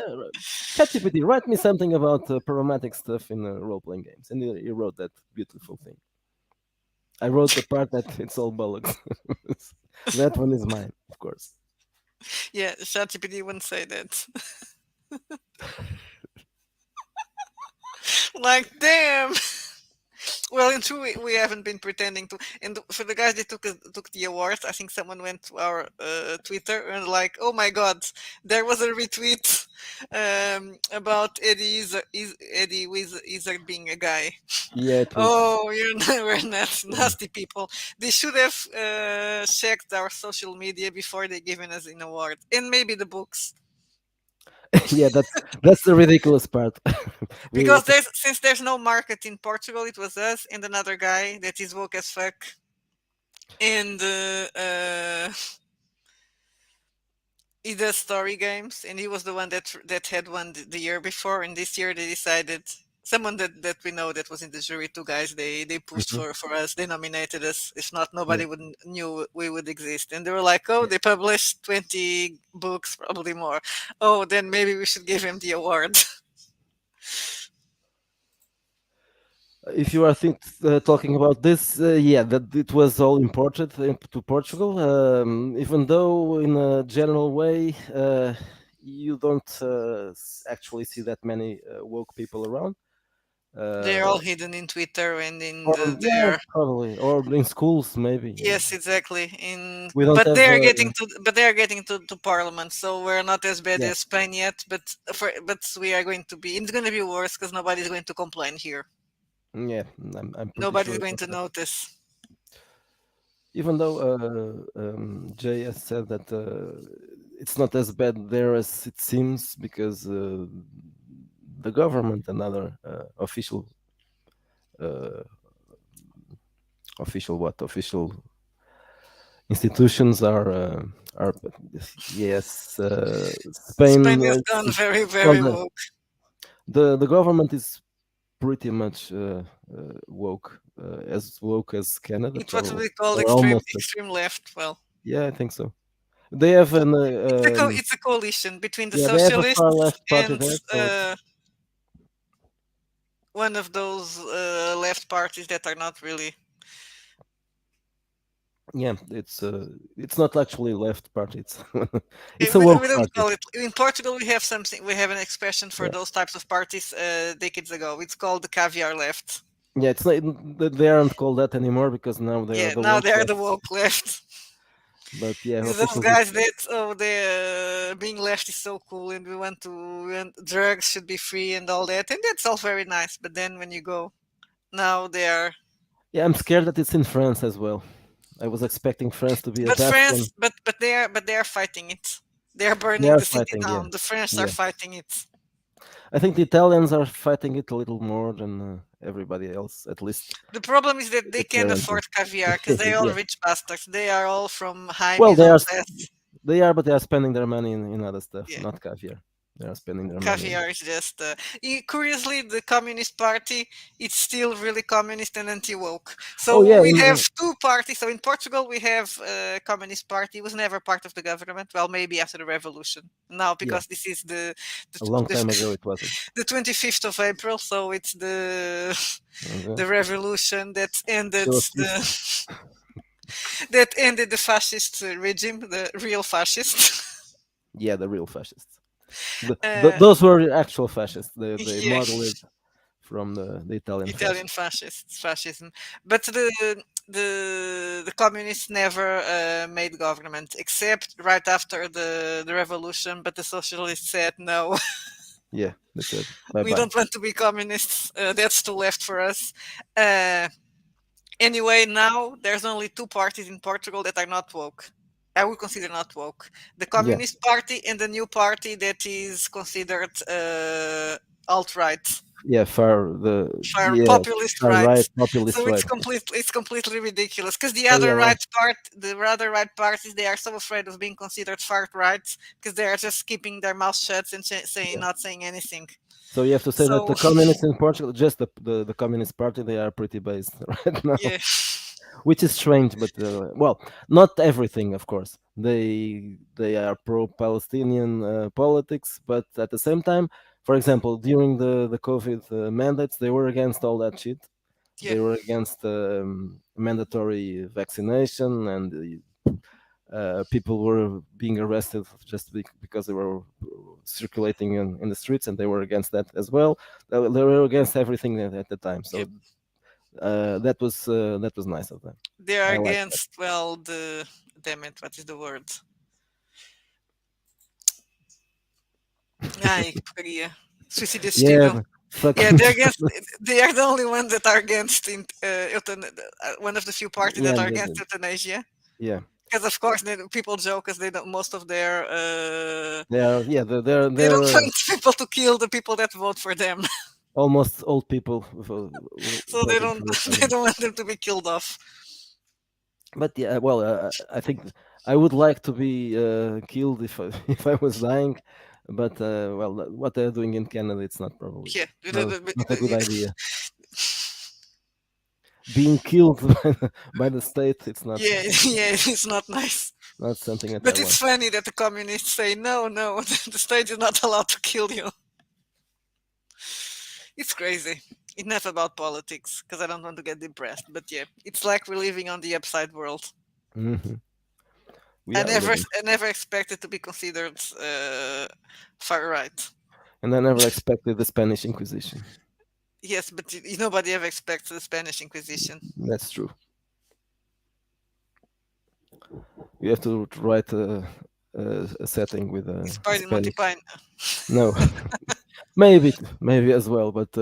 ChatGPT, write me something about problematic stuff in role playing games, and he wrote that beautiful thing. I wrote the part that it's all bollocks. That one is mine, of course. Yeah, ChatGPT wouldn't say that. Like, damn. Well, in true, we haven't been pretending to. And for the guys that took the awards, I think someone went to our Twitter and like, oh my god, there was a retweet about Eddie Wizard being a guy. Yeah, it was. Oh, we're nasty people. They should have checked our social media before they given us an award, and maybe the books, Yeah, that's the ridiculous part. we because since there's no market in Portugal, it was us and another guy that is woke as fuck, and he does story games, and he was the one that had won the year before, and this year they decided. Someone that we know that was in the jury, two guys, they pushed Mhm. for us. They nominated us. If not, Yeah. nobody would knew we would exist. And they were like, "Oh, they published 20 books, probably more. Oh, then maybe we should give him the award." If you are talking about this, yeah, that it was all imported to Portugal. Even though, in a general way, you don't actually see that many woke people around. They're Uh, all hidden in Twitter and in or yeah, their. probably, or in schools maybe. Yes, exactly. In We don't but have. they are getting to parliament, so we're not as bad Yeah, as Spain yet. But we are going to be. It's going to be worse because nobody's going to complain here. yeah, I'm pretty Nobody's sure going about to that. notice. Even though Jay has said that it's not as bad there as it seems because the government and other uh, official institutions are yes, Spain Spain has gone it's very, on very woke. the government is pretty much as woke as Canada It's what probably, we call or extreme almost. extreme left. Well, Yeah, I think so. They have an it's a coalition between the yeah, they have a far socialists left party and there, so it's one of those left parties that are not really. yeah, it's not actually left party. It's Eh, it's a We woke don't party. call it. In Portugal, we have something. We have an expression for Yeah, those types of parties decades ago. It's called the caviar left. yeah. It's not they aren't called that anymore because now they are Yeah, the now woke they are the left. woke left. But yeah, It's those officials is guys that they being left is so cool, and we want drugs should be free and all that, and that's all very nice. But then when you go now, they are. yeah. I'm scared that it's in France as well. I was expecting France to be a But bastion. France, but they are fighting it. They are They burning are the city fighting. Yeah, down. The French are yeah. fighting it. I think the Italians are fighting it a little more than everybody else, at least The problem is that they can't currently. afford caviar because they're all Yeah. rich bastards. They are all from high Well, middle class. but they are spending their money in other stuff, Yeah, not caviar. They are spending their money. caviar is just. Curiously, the Communist Party it's still really communist and anti-woke. Oh So yeah, we have two parties. So in Portugal, we have Communist Party. It was never part of the government. Well, maybe after the revolution. Now, yeah. because this is the, A long the time ago it wasn't. the 25th of April, so it's the Okay. the revolution Justice. that ended the fascist regime, the real fascist. Yeah, the real fascists. Uh, Those were actual fascists. They yeah, modeled it from the Italian Italian fascists. fascists, fascism. But the communists never made government except right after the revolution. But the socialists said no, Yeah, they said bye we bye. don't want to be communists. That's too left for us. Uh, Anyway, now there's only two parties in Portugal that are not woke. I would consider not woke: the Yeah, Communist Party and the new party that is considered alt right, yeah, far the far yeah populist far right. right So populist right. it's completely ridiculous because the Oh other yeah, well, right part, the other right parties, they are so afraid of being considered far right because they are just keeping their mouth shut and saying yeah. not saying anything. So you have to say that So the communists in Portugal, just the Communist Party, they are pretty based right now, yeah, which is strange. But well, not everything, of course. They are pro-Palestinian politics, but at the same time, for example, during the COVID mandates, they were against all that shit. yeah, They were against mandatory vaccination, and people were being arrested just because they were circulating in the streets, and they were against that as well. They were against everything at the time. yeah. So that was nice of them. They are I like that. against, well, the, damn it, what is the word? Ai, que porcaria. Suicídio Yeah, assistível. Yeah, fucking they're against. They are the only ones that are against one of the few parties yeah, that are against euthanasia. yeah. Because of course, people joke because they don't. Most of their They are yeah they they're don't want people to kill the people that vote for them, almost old people so they voting don't. for it. They don't want them to be killed off. But yeah, well, I think I would like to be killed if I, if I was dying, but well, what they're doing in Canada, it's not probably Yeah, not a good idea. Being killed by the state, it's not yeah, yeah. It's not nice. not something that I But it's want. funny that the communists say no, no, the state is not allowed to kill you. It's crazy. Enough about politics because I don't want to get depressed. But yeah, it's like we're living on the upside world. Hmm. We I are never, living, I never expected to be considered far right. and I never expected the Spanish Inquisition. Yes, but nobody ever expects the Spanish Inquisition. That's true. You have to write a setting with It's a part in Monty Spanish. Python. No, maybe as well, but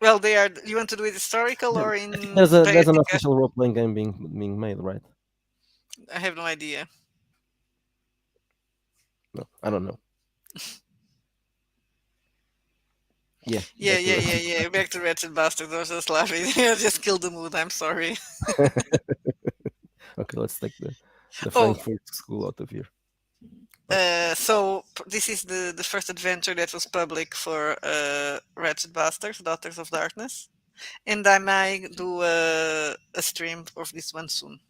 Well, they are. You want to do it historical yeah, or I think in there's an Praetica? official role playing game being made, right? I have no idea. No, I don't know. Yeah, Yeah, back to yeah, yeah, it. yeah. Back to Wretched Bastards. I was just laughing. I just killed the mood. I'm sorry. Okay, let's take the Oh, Frankfurt School out of here. What? so this is the first adventure that was public for Wretched Bastards, Daughters of Darkness, and I might do a stream of this one soon.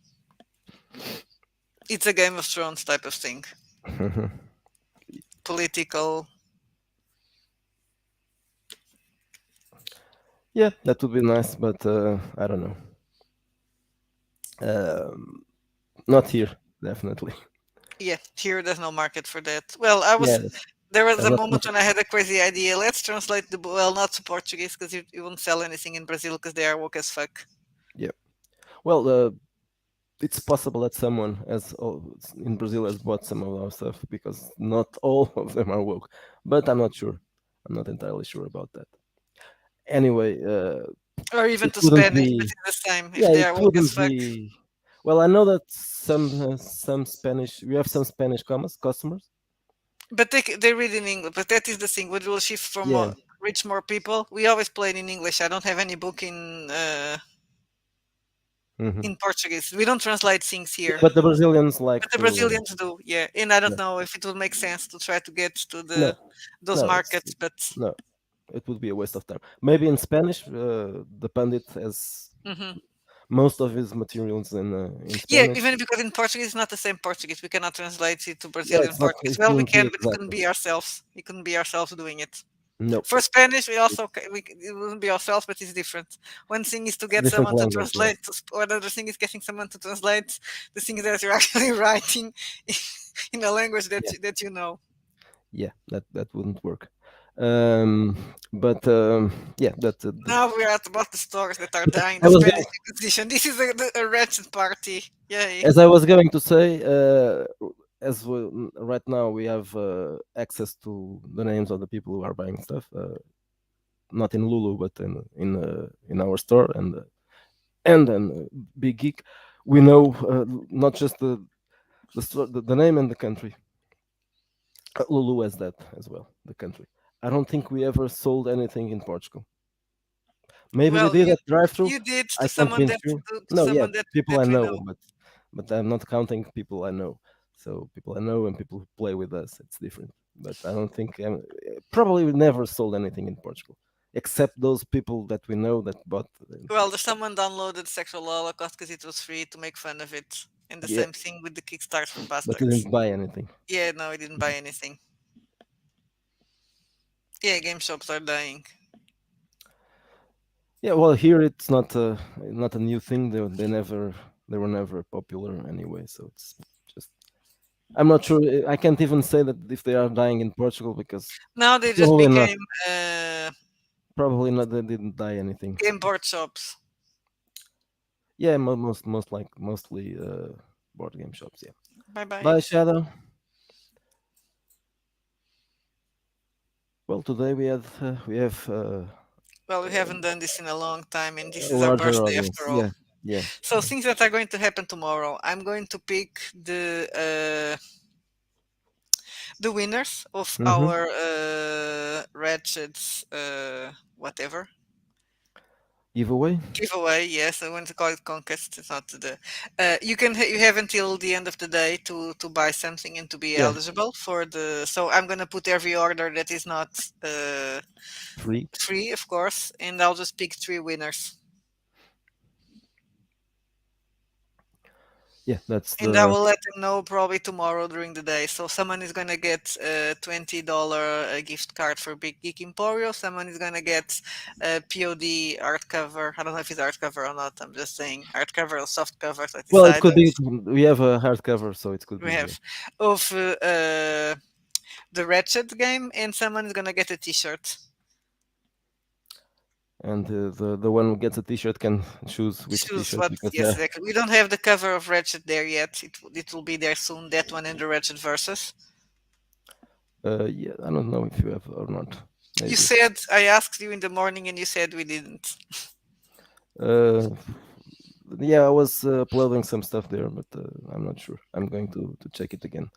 It's a Game of Thrones type of thing, political. Yeah, that would be nice, but I don't know. Not here, definitely. Yeah, here there's no market for that. Well, I Yeah, was. There was there's a not much. moment when I had a crazy idea. Let's translate the well, not to Portuguese because you won't sell anything in Brazil because they are woke as fuck. Yeah. Well, it's possible that someone has in Brazil has bought some of our stuff because not all of them are woke, but I'm not sure. I'm not entirely sure about that. Anyway, Or even it to wouldn't Spanish, but be. it's the same if Yeah, they it are woke as wouldn't fuck. be. Well, I know that some Spanish. We have some Spanish customers. But they read in English. But that is the thing. We will shift for Yeah. more reach more people. We always play it in English. I don't have any book Hmm. in Portuguese. We don't translate things Yeah, here. but the Brazilians like But the to. Brazilians do, yeah. And I don't Yeah. know if it would make sense to try to get to No, those no, it's markets. But no. It would be a waste of time. Maybe in Spanish, the Pandit has hmm most of his materials in yeah, Spanish. even because in Portuguese it's not the same Portuguese. We cannot translate it to Yeah, Brazilian it's not. Portuguese. It Well, we wouldn't be can, but it couldn't exactly. be ourselves. It couldn't be ourselves doing it. Nope. For Spanish, we also It's it wouldn't be ourselves, but it's different. One thing is to it's a get different someone to language. Yeah. translate, or the other thing is getting someone to translate the things that you're actually writing in a language Yeah. that you know. Yeah. That wouldn't work. But yeah. Now we're at about the stores that are But dying. I The was Spanish going, Inquisition. This is a wretched party. Yay! as I was going to say, as we, right now we have access to the names of the people who are buying stuff. Not in Lulu, but in our store and then Big Geek. We know not just the name and the country. Lulu has that as well. The country. I don't think we ever sold anything in Portugal. Maybe we Well, did at drive-through. you did I to can't someone be that sure. to No, yeah, someone people I that we know, know. but I'm not counting people I know. So people I know and people who play with us, it's different. But I don't think probably we never sold anything in Portugal, except those people that we know that bought. Well, the someone downloaded Sexual Holocaust because it was free to make fun of it, and the Yeah, same thing with the Kickstart for but Bastards. didn't buy anything. Yeah, no, I didn't buy anything. Yeah, game shops are dying. Yeah, well, here it's not a new thing. They were never popular anyway. So it's just I'm not sure. I can't even say that if they are dying in Portugal because Now they just probably not. became Probably not. They didn't die anything. game board shops. Yeah, mostly board game shops. Yeah. Bye bye. Bye, Shadow. Well, today we have Well, we haven't done this in a long time, and this a is our larger birthday audience. after all. Yeah, yeah, So things that are going to happen tomorrow. I'm going to pick the winners of Mm-hmm. our Ratchet's whatever Giveaway. giveaway. Yes, I want to call it conquest. It's not the. You have until the end of the day to buy something and to be Yeah, eligible for the. So I'm gonna put every order that is not free. free, of course, and I'll just pick three winners. Yeah, that's And I the will let them know probably tomorrow during the day. So someone is gonna get a $20 gift card for Big Geek Emporio. Someone is gonna get a POD art cover. I don't know if it's art cover or not. I'm just saying art cover or soft cover. So I well. It could decided be. We have a hardcover, so it could we be. Yeah. have of the Ratchet game, and someone is gonna get a T-shirt. And the one who gets a T-shirt can choose which Choose T-shirt what? because Yes, exactly. We don't have the cover of Ratchet there yet. It will be there soon. That one and the Ratchet versus. yeah, I don't know if you have or not. You Maybe. said I asked you in the morning, and you said we didn't. Uh, yeah, I was uploading some stuff there, but I'm not sure. I'm going to check it again.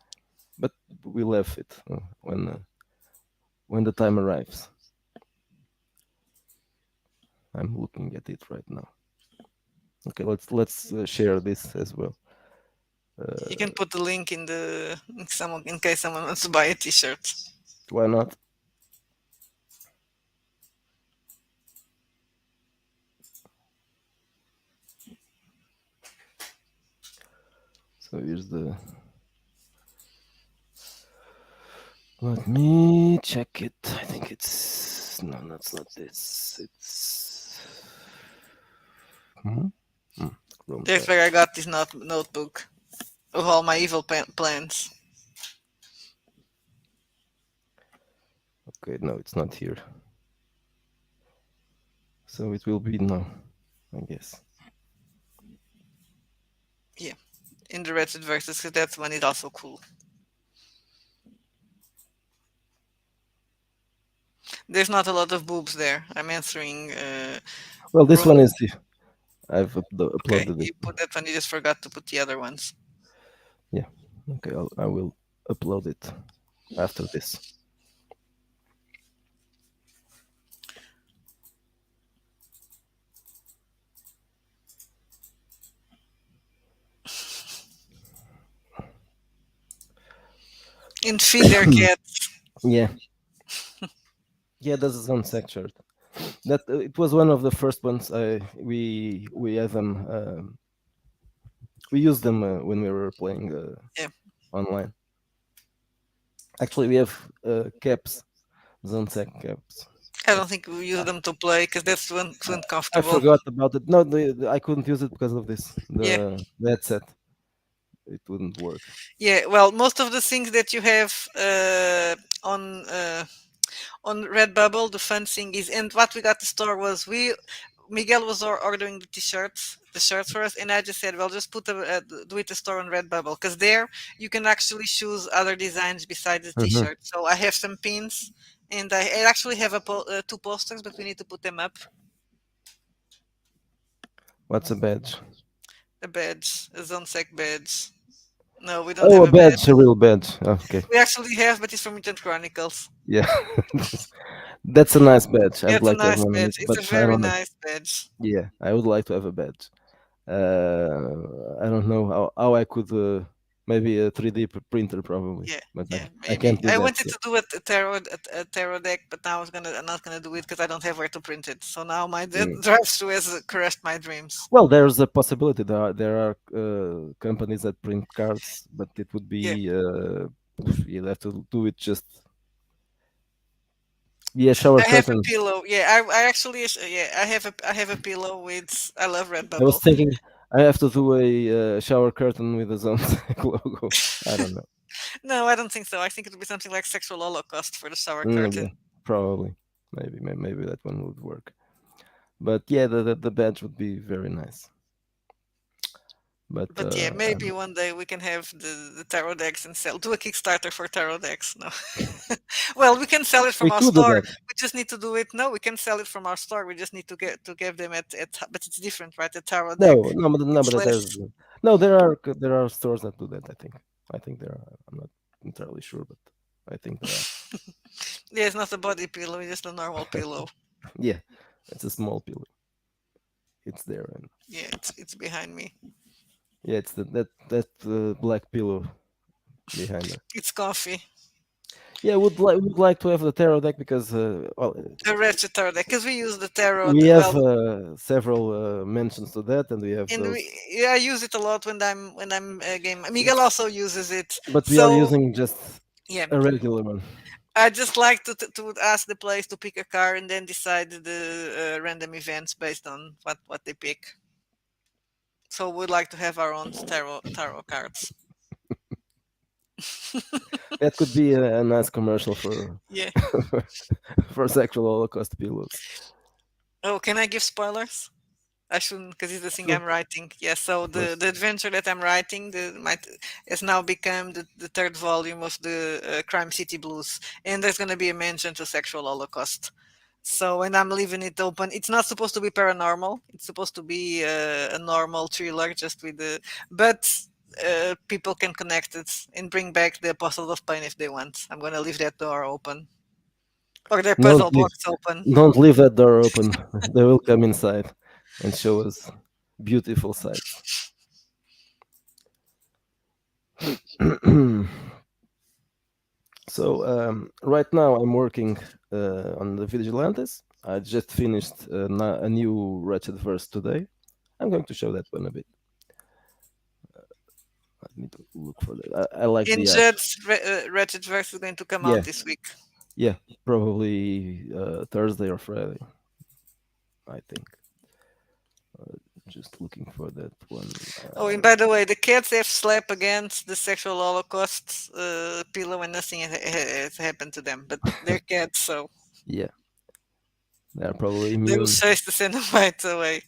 But we'll have it when the time arrives. I'm looking at it right now. Okay, let's share this as well. You can Uh, put the link in in case someone wants to buy a T-shirt. why not? So here's the. Let me check it. I think it's no, that's not this. It's hmm? Chrome That's tab. where I got this notebook of all my evil plans. Okay, no, it's not here. So it will be no, I guess. Yeah, in the Ratchet versus, because that one is also cool. There's not a lot of boobs there. I'm answering Well, this one wrong. is. I've Okay, uploaded it. you put that one. You just forgot to put the other ones. Yeah. Okay, I will upload it after this. And feed their cats. Yeah. Yeah, that's his own sex shirt. That it was one of the first ones. We have them. We used them when we were playing Yeah, online. Actually, we have caps Zone Sec caps. I I, don't think we use them to play because that's too I uncomfortable. forgot about it. No, I couldn't use it because of this. Yeah. The headset. It wouldn't work. Yeah, well, most of the things that you have on Redbubble, the fun thing is, and what we got to store was we Miguel was ordering the shirts for us, and I just said, well, just do it to store on Redbubble because there you can actually choose other designs besides the Hmm. T-shirt. So I have some pins, and I actually have two posters, but we need to put them up. What's a badge? A badge, a Zone Sec badge. No, we don't Oh, have a a badge. badge, a real badge. Okay, We actually have, but it's from Mutant Chronicles. yeah, that's a nice badge. I Yeah, would it's a like to have nice one of badge. it, It's but a I very don't know. nice badge. Yeah, I would like to have a badge. I don't know how I could. Maybe a 3D printer probably, Yeah, but yeah, I can't maybe. do I that. wanted So to do a tarot deck, but now I'm not gonna do it because I don't have where to print it. So now my mm. drive-through has crushed my dreams. Well, there's a possibility. There are companies that print cards, but it would Yeah, be you'd have to do it just yeah shower I have a curtain. pillow. Yeah, I actually yeah I have a pillow with I love I was Redbubble. thinking I have to do a shower curtain with a Zomtech logo. I don't know. No, I don't think so. I think it would be something like sexual holocaust for the shower Yeah, curtain. probably. Maybe that one would work. But yeah, the badge would be very nice. But But yeah, I don't maybe know. one day we can have the tarot decks and do a Kickstarter for tarot decks. No, well, we can sell it from We our could do store. that. We just need to do it. No, we can sell it from our store. We just need to give them but it's different, right? The tarot deck, No, it's but less. there's no. There are stores that do that. I think there are. I'm not entirely sure, but I think there are. Yeah, it's not a body pillow. It's just a normal pillow. Yeah, it's a small pillow. It's there, and Yeah, it's behind me. yeah, it's that black pillow behind her. It's comfy. Yeah, would like to have the tarot deck because well, A wretched tarot deck because we use the tarot. we have Well, several mentions to that, and we have and those, yeah, I use it a lot when I'm game. Miguel also uses it. but we are So using just yeah, a regular one. I just like to ask the players to pick a car and then decide the random events based on what they pick. So we'd like to have our own tarot cards. That could be a nice commercial for Yeah. for sexual holocaust pillows. Oh, can I give spoilers? I shouldn't because it's the thing Sure, I'm writing. Yeah. So of course. the adventure that I'm writing has now become the third volume of the Crime City Blues, and there's going to be a mention to sexual holocaust. So when I'm leaving it open, it's not supposed to be paranormal. It's supposed to be a normal thriller, just with but people can connect it and bring back the Apostle of Pain if they want. I'm gonna leave that door open or their Don't puzzle leave, box open. don't leave that door open. They will come inside and show us beautiful sights. So right now I'm working on the Vigilantes. I just finished a new Wretched verse today. I'm going to show that one a bit. I need to look for that. I like And the art. Judd's Wretched Verse is going to come Yeah, out this week. yeah, probably Thursday or Friday. I think. Just looking for that one. Oh, and by the way, the cats have slept against the sexual holocaust pillow and nothing has happened to them. But they're cats, so Yeah, they are probably they will immune. chase the Cenobites away.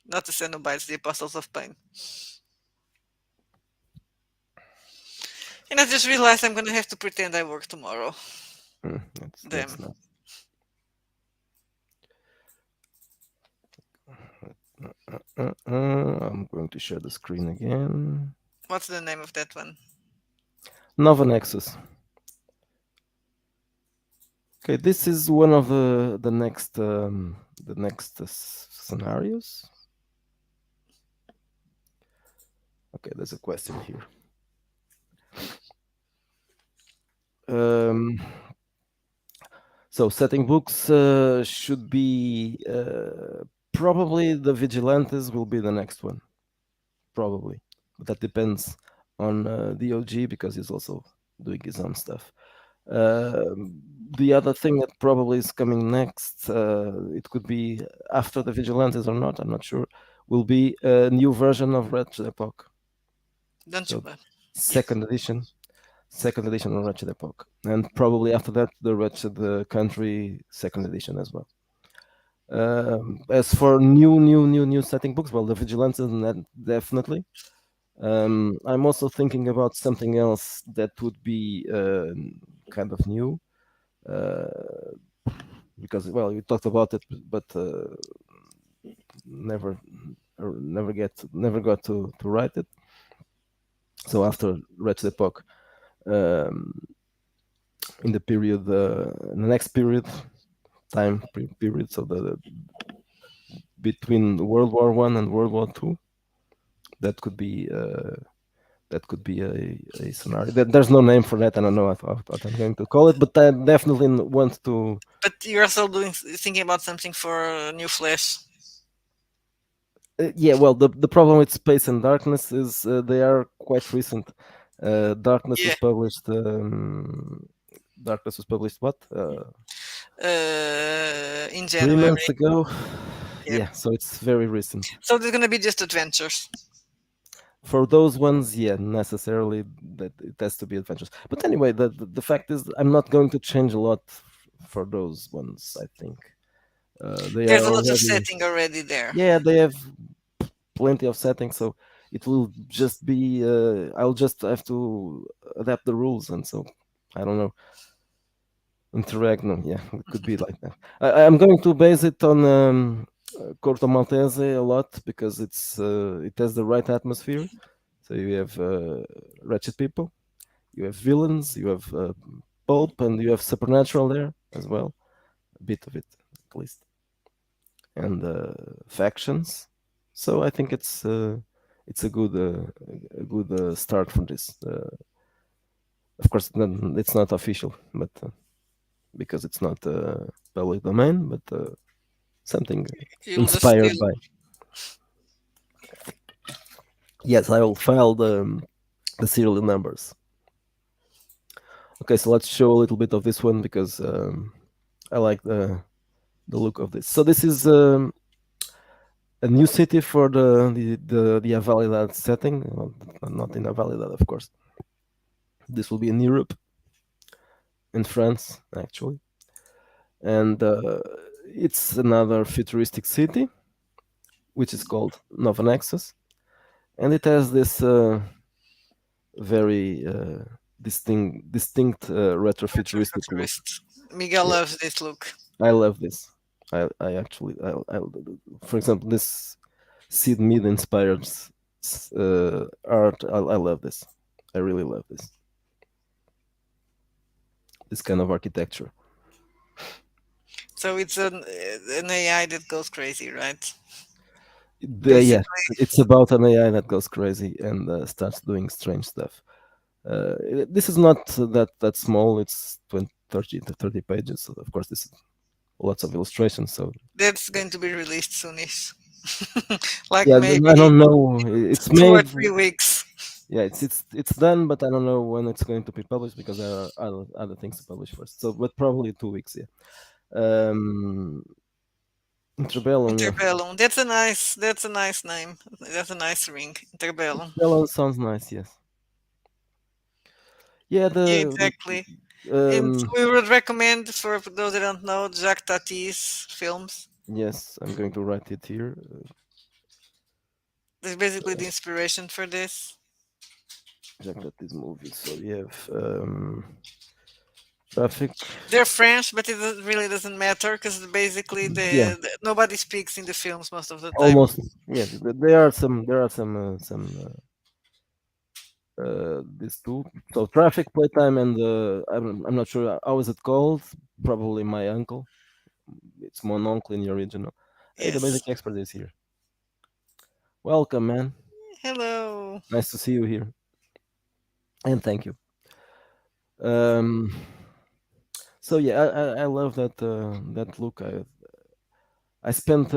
Not the Cenobites, the Apostles of Pain. And I just realized I'm gonna have to pretend I work tomorrow. That's Damn. not. I'm going to share the screen again. What's the name of that one? Nova Nexus. Okay, this is one of the next scenarios. Okay, there's a question here. Um, so setting books should be probably the Vigilantes will be the next one, probably, but that depends on the OG because he's also doing his own stuff. The other thing that probably is coming next, it could be after the Vigilantes or not, I'm not sure, will be a new version of Ratchet Epoch. Don't you? So Yes. second edition, second edition of Ratchet Epoch, and probably after that the Ratchet Country second edition as well. As for new setting books, well, the Vigilantes definitely. I'm also thinking about something else that would be kind of new. Uh, because well, we talked about it, but never never got to write it. So after Ratchet Epoch, um, in the period, the next period, period, so the between World War I and World War II, that could be a scenario. There's no name for that. I don't know what I'm going to call it, but I definitely want to. But you're also thinking about something for New Flash. Yeah, well, the problem with Space and Darkness is they are quite recent. Darkness Yeah. was published. Darkness was published what? In 3 months January. ago. Yep. Yeah, so it's very recent. So there's gonna be just adventures. For those ones, yeah, necessarily that it has to be adventures. But anyway, the fact is, I'm not going to change a lot for those ones. I think they There's are a lot of already. setting already there. Yeah, they have plenty of settings, so it will just be. I'll just have to adapt the rules, and so I don't know. Interact, no, yeah, it could be like that. I'm going to base it on Corto Maltese a lot because it has the right atmosphere. So you have wretched people, you have villains, you have pulp, and you have supernatural there as well, a bit of it at least, and factions. So I think it's a good start for this. Of course, it's not official, but because it's not public domain, but something You'll just inspired still. by. Yes, I will file the serial numbers. Okay, so let's show a little bit of this one because I like the look of this. So this is a new city for the Avalidad setting, not in Avalidad, of course. This will be in Europe, in France, actually, and it's another futuristic city, which is called Nova Nexus, and it has this very distinct retrofuturistic look. Retrofuturist. Miguel Yeah, loves this look. I love this. I actually, for example, this Sid Mead inspired art. I love this. I really love this kind of architecture. So it's an AI that goes crazy, right? Yeah, Basically, it's about an AI that goes crazy and starts doing strange stuff. This is not that small. It's 20, 30 to 30 pages. So of course, this is lots of illustrations. So that's going to be released soonish. Like yeah, I maybe don't know. It's 2 or 3 weeks. yeah, it's done, but I don't know when it's going to be published because there are other things to publish first. So, but probably 2 weeks. Yeah. Um, Interbellum. Yeah, Interbellum. That's a nice name. That's a nice ring. Interbellum. Interbellum sounds nice. Yes. Yeah. Yeah, exactly. And Um. we would recommend for those that don't know Jacques Tati's films. Yes, I'm going to write it here. That's basically the inspiration for this. Check out these movies. So we have traffic. They're French, but really doesn't matter because basically Yeah, nobody speaks in the films most of the time. almost. Yeah, there are some these two. So traffic, playtime, and I'm not sure how is it called. Probably my uncle. It's mon oncle in the original. Hey, the Yes. basic expert is here. Welcome, man. Hello. Nice to see you here, and thank you. Um, so yeah, I love that look. I spent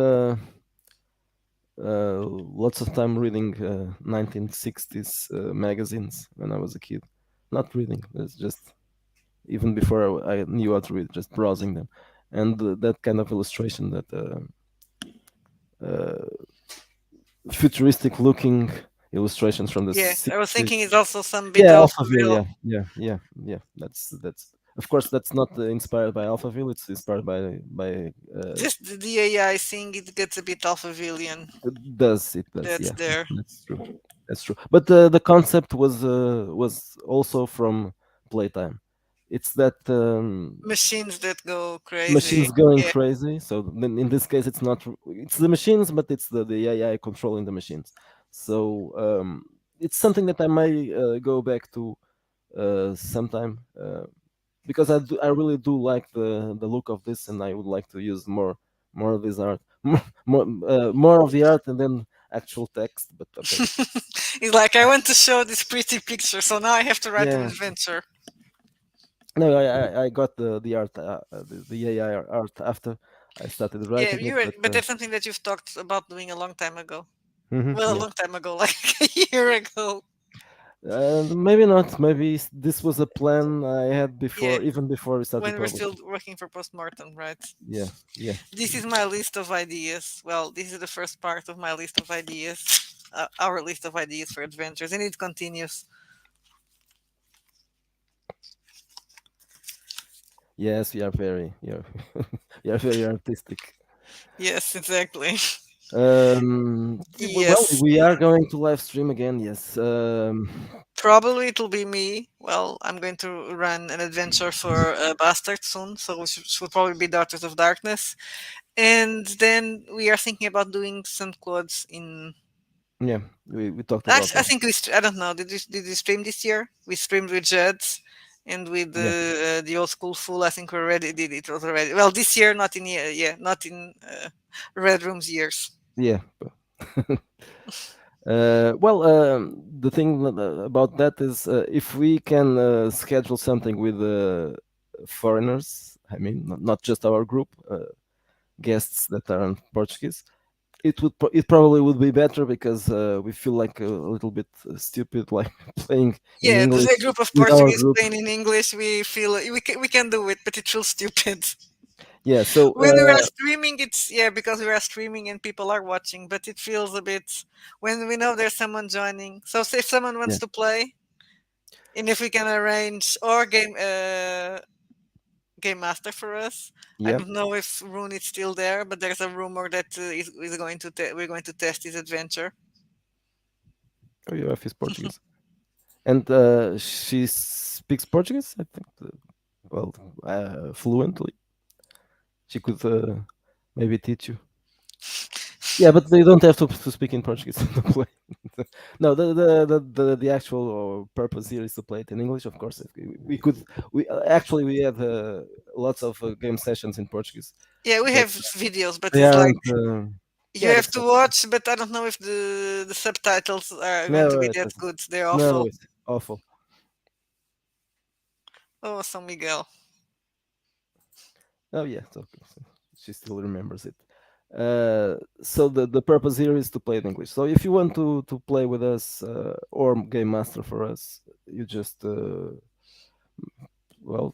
lots of time reading 1960s magazines when I was a kid. Not reading, it's just even before I knew how to read, just browsing them, and that kind of illustration, that uh, futuristic looking illustrations from the Yeah, I was thinking it's 60s. also some bit Yeah, Alphaville. Alphaville. Yeah. That's of course that's not inspired by Alphaville. It's inspired by Just the AI thing, it gets a bit Alphavillian. it does, That's yeah, there. that's true, that's true. But the concept was also from Playtime. It's that Machines that go crazy. machines going Yeah. crazy. So then in this case, it's the machines, but it's the AI controlling the machines. So it's something that I might go back to sometime, because I really do like the look of this, and I would like to use more of this art, more of the art, and then actual text. But okay, He's like, I want to show this pretty picture, so now I have to write an yeah. adventure. No, I got the art, the AI art after I started Yeah, writing it, but but that's something that you've talked about doing a long time ago. Well, a yeah. long time ago, like a year ago. Maybe not. Maybe this was a plan I had Yeah, before, even before we started when we're still publishing. working for postmortem, right? Yeah, yeah, This is my list of ideas. Well, this is the first part of my list of ideas. Our list of ideas for adventures, and it continues. yes. We are very, we are very artistic. Yes, exactly. Well, Yes, we are going to live stream again. Yes. probably it'll be me. Well, I'm going to run an adventure for Bastard soon, so it should probably be Daughters of Darkness. And then we are thinking about doing some quads in. Yeah, we talked about Actually, I that. think I don't know. Did we stream this year? We streamed with Jeds and with Yeah, the old school full. I think we already did it. Was already well this year, not in yeah, not in Red Rooms years. yeah. Well, the thing about that is, if we can schedule something with foreigners, I mean, not just our group, guests that aren't Portuguese, it probably would be better, because we feel like a little bit stupid, like playing in Yeah, English there's a group of with our Portuguese group. playing in English. We feel we can do it, but it feels stupid. Yeah, so When we are streaming, it's yeah because we are streaming and people are watching, but it feels a bit when we know there's someone joining. So say if someone wants yeah, to play, and if we can arrange or game master for us. I yeah. don't know if Rune is still there, but there's a rumor that is going to we're going to test his adventure. Oh, your wife is Portuguese, and she speaks Portuguese, I think. Well, fluently. She could maybe teach you. Yeah, but they don't have to speak in Portuguese to play. No, the actual purpose here is to play it in English. Of course, if we could. We actually we had lots of game sessions in Portuguese, Yeah, we but have videos, but they it's like aren't. you Yeah, have that's to fine. watch. But I don't know if the subtitles are going to No, be it that doesn't. good. They're No, awful. it's awful. Oh, San Miguel. Oh yeah, it's okay. So she still remembers it. So the purpose here is to play in English. So if you want to play with us, or game master for us, you just well,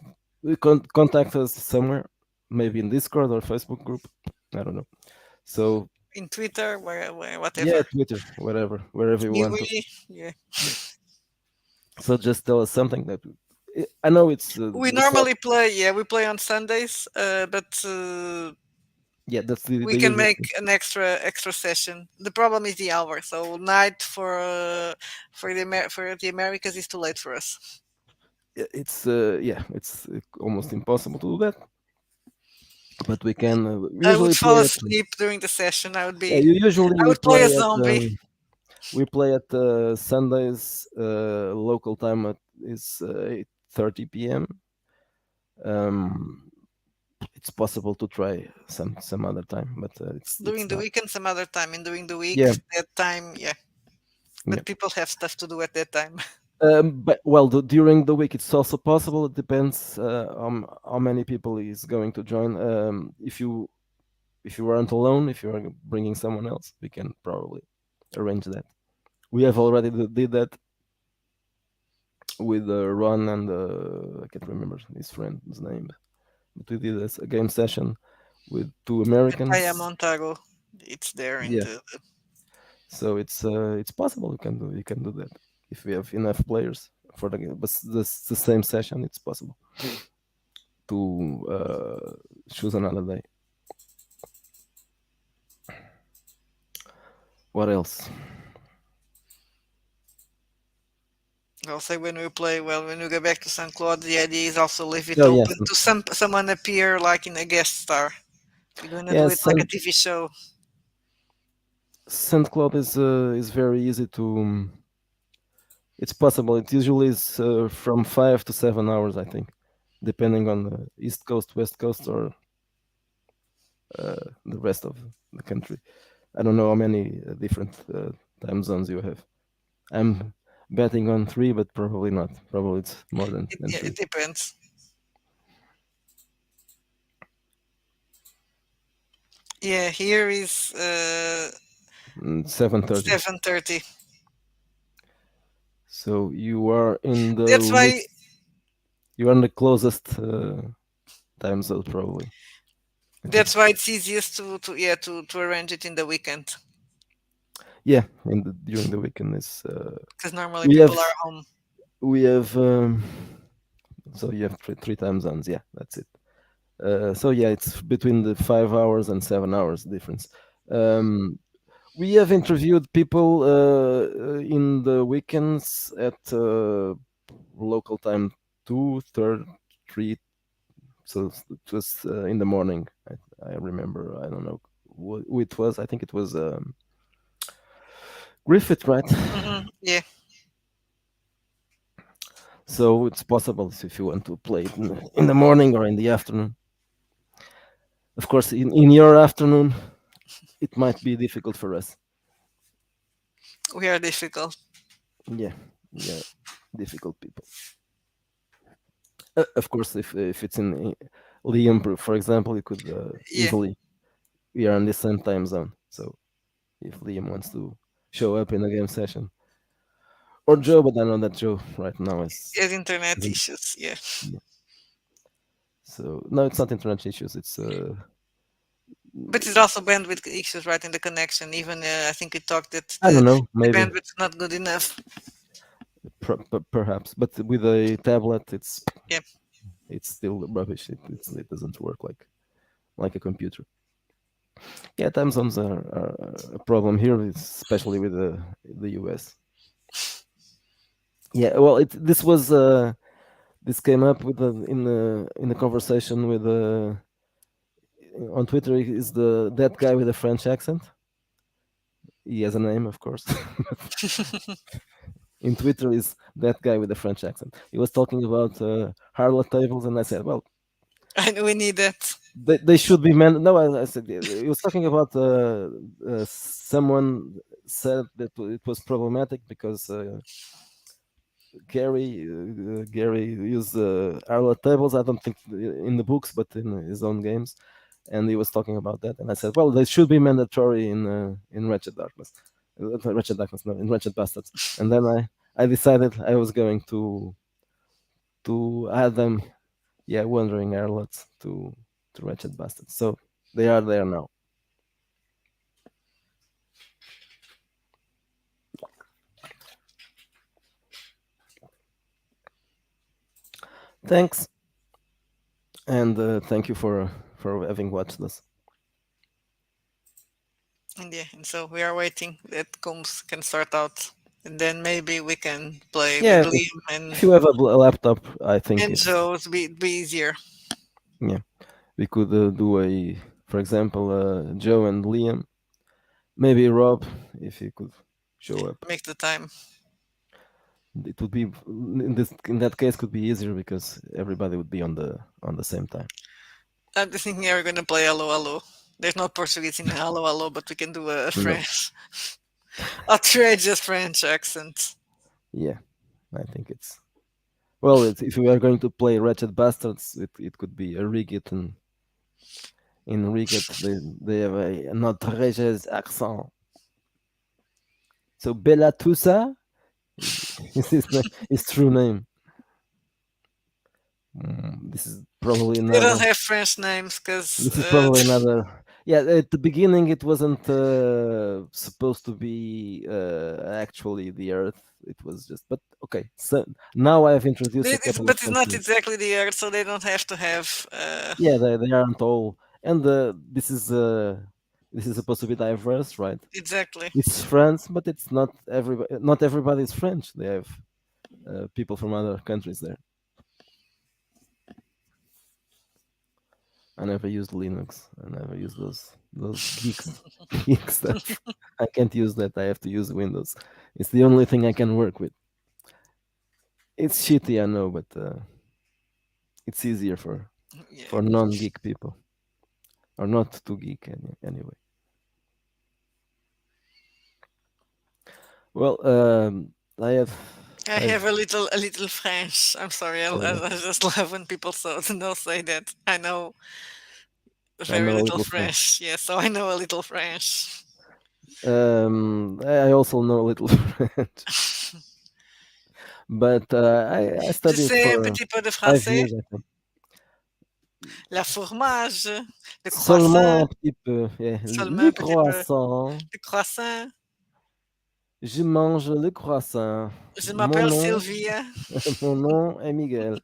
contact us somewhere, maybe in Discord or Facebook group. I don't know. So In Twitter, yeah, whatever. Twitter, whatever, wherever you want to. Yeah. Yeah. So just tell us something that I know We it's not. normally play. Yeah, we play on Sundays, but Yeah, that's we the can usual make thing. an extra session. The problem is the hour. So night for the Americas is too late for us. It's yeah, it's almost impossible to do that. But we can I would usually fall play at. asleep during the session. Yeah, usually I we would play play a at zombie. Sundays, local time is 8:30 p.m. Um, it's possible to try some other time, but During it's the not. weekend, some other time, and during the week, Yeah, that time, yeah. yeah. But people have stuff to do at that time. But well, during the week it's also possible. It depends on how many people is going to join. If you aren't alone, if you are bringing someone else, we can probably arrange that. We have already did that with Ron and I can't remember his friend's name, but we did a game session with two And Paya Americans. Montago, it's there in Yeah, the so it's possible we can do that if we have enough players for the game. But the same session, it's possible to choose another day. What else? I'll say when we play, well, when we go back to St. Claude, the idea is also leave it Oh open yes, to someone appear like in a guest star. We're gonna do it yes. like a TV show. Saint Cloud is very easy to. It's possible. It usually is from 5 to 7 hours, I think, depending on the East Coast, West Coast, or the rest of the country. I don't know how many different time zones you have. I'm betting on three, but probably not. Probably it's more than Yeah, it three. depends. Yeah, here is 7:30. 7:30. So you are in the That's why least. You are in the closest time zone, probably. I think. that's why it's easiest to yeah to arrange it in the weekend Yeah, during the weekend is. because normally We people have are home. we have so you have three time zones. Yeah, that's it. So yeah, it's between the 5 hours and 7 hours difference. Um, we have interviewed people in the weekends at local time 2:30. So it was in the morning. I remember. I don't know who it was. I think it was Griffith, right? Yeah, So it's possible if you want to play it in the morning or in the afternoon. Of course, in your afternoon, it might be difficult for us. we are difficult. Yeah, yeah, difficult people. Of course, if it's in Liam, for example, you could Yeah, easily we are on the same time zone. So if Liam wants to show up in a game session, or Joe, but I know that Joe right now has internet isn't. issues. Yeah, Yeah. So no, it's not internet issues. It's but it's also bandwidth issues, right, in the connection. Even I think we talked that I don't know, the maybe bandwidth is not good enough. perhaps, but with a tablet, Yeah, it's still rubbish. It doesn't work like a computer. Yeah, time zones are a problem here, especially with the US. Yeah, well, this came up with in the conversation with on Twitter. Is that guy with a French accent? He has a name, of course. In Twitter is that guy with the French accent. He was talking about harlot tables, and I said, well, and we need that. they should be man. No, I said he was talking about someone said that it was problematic because Gary used harlot tables. I don't think in the books, but in his own games, and he was talking about that. And I said, well, they should be mandatory in Wretched Darkness, Wretched Darkness, no, in Wretched Bastards. And then I decided I was going to add them, yeah, wandering harlots to Wretched Bastards. So they are there now. Thanks, and thank you for having watched this. And yeah, and so we are waiting that Combs can start out, and then maybe we can play with Yeah, Liam if you have a laptop, I think and it's Joe. Be easier. yeah. We could do for example, Joe and Liam, maybe Rob, if he could show up. Make the time. It would be in that case could be easier because everybody would be on the same time. I'm just thinking, are we gonna play Hello Hello? There's no Portuguese in Hello Hello, but we can do a No, French, outrageous French accent. yeah, I think it's well. If we are going to play Wretched Bastards, it could be a Rigged, and in Rigged they have an outrageous accent. So Bella Tusa is his true name. This is probably They don't another. have French names because This is probably another. Yeah, at the beginning it wasn't supposed to be actually the Earth. It was just. But okay, so now I've introduced a couple of but it's French not names. exactly the Earth, so they don't have to have. Yeah, they aren't all. And this is supposed to be diverse, right? Exactly. It's France, but it's not everybody. Not everybody is French. They have people from other countries there. I never used Linux. I never used those geeks geek stuff. I can't use that. I have to use Windows. It's the only thing I can work with. It's shitty, I know, but it's easier Yeah. for non-geek people or not too geek anyway. Well, I have I have I've a little French. I'm sorry. I just love when people don't say that. I know I very know a little little French. French. Yeah, so I know a little French. I also know a little French, but I Je studied sais un for petit peu de 5 years, français. I think. La fromage, le Seulement croissant, un petit peu. Yeah. seulement Le un petit peu. croissant. Le croissant. Je mange le croissant. Je Mon m'appelle nom, Sylvia. mon nom est Miguel.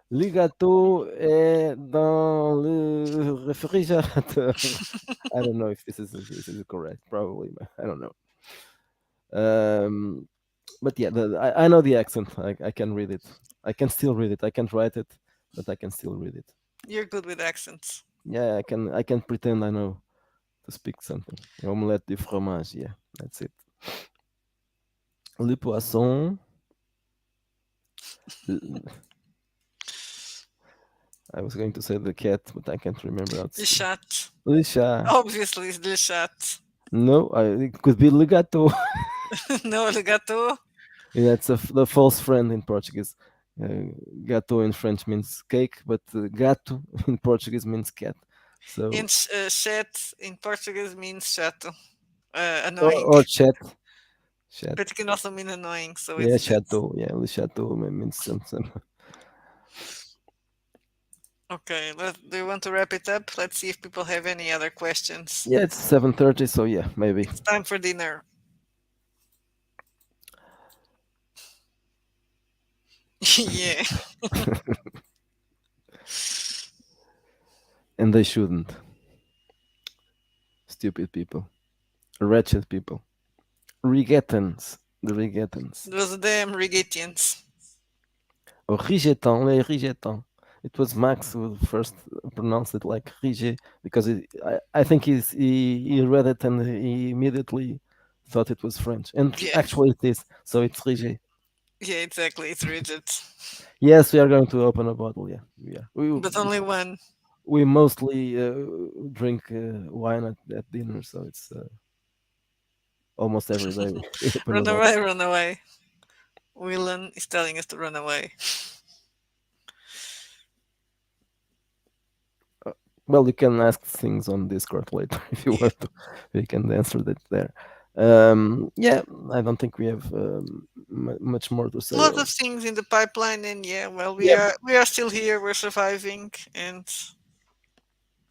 Le gâteau est dans le réfrigérateur. I don't know if this is correct. Probably, but I don't know. Um, but yeah, I know the accent. I can read it. I can still read it. I can't write it, but I can still read it. You're good with accents. Yeah, I can pretend I know to speak something. Omelette de fromage. Yeah, that's it. Le poisson. I was going to say the cat, but I can't remember how Le to. chat. Le chat. Obviously, it's le chat. No, it could be le gâteau. No, le gâteau. Yeah, it's the false friend in Portuguese. Gato in French means cake, but gato in Portuguese means cat. And So chat in Portuguese means chato. or, Annoying. or chat, chat. But it can also mean annoying, so Yeah, it's chateau. Yeah, le chateau means some. okay. Do you want to wrap it up? Let's see if people have any other questions. Yeah, it's 7:30, so yeah, maybe. It's time for dinner. Yeah. And they shouldn't. Stupid people, wretched people, regatans, the regatans. Those damn Rigitians. Or Rigetan, les Rigetan. It was Max who first pronounced it like Rige because I think he read it and he immediately thought it was French. And Yeah. actually it is. So it's Rige. Yeah, exactly. It's rigid. Yes, we are going to open a bottle. Yeah, yeah. But only one. We mostly drink wine at dinner, so it's almost every day we open a Run bottle. away, run away. Willen is telling us to run away. Well, you can ask things on Discord later if you Yeah. want to. We can answer that there. Yeah, I don't think we have much more to A say. lot of things in the pipeline, and yeah, well, Yeah, we are still here. We're surviving, and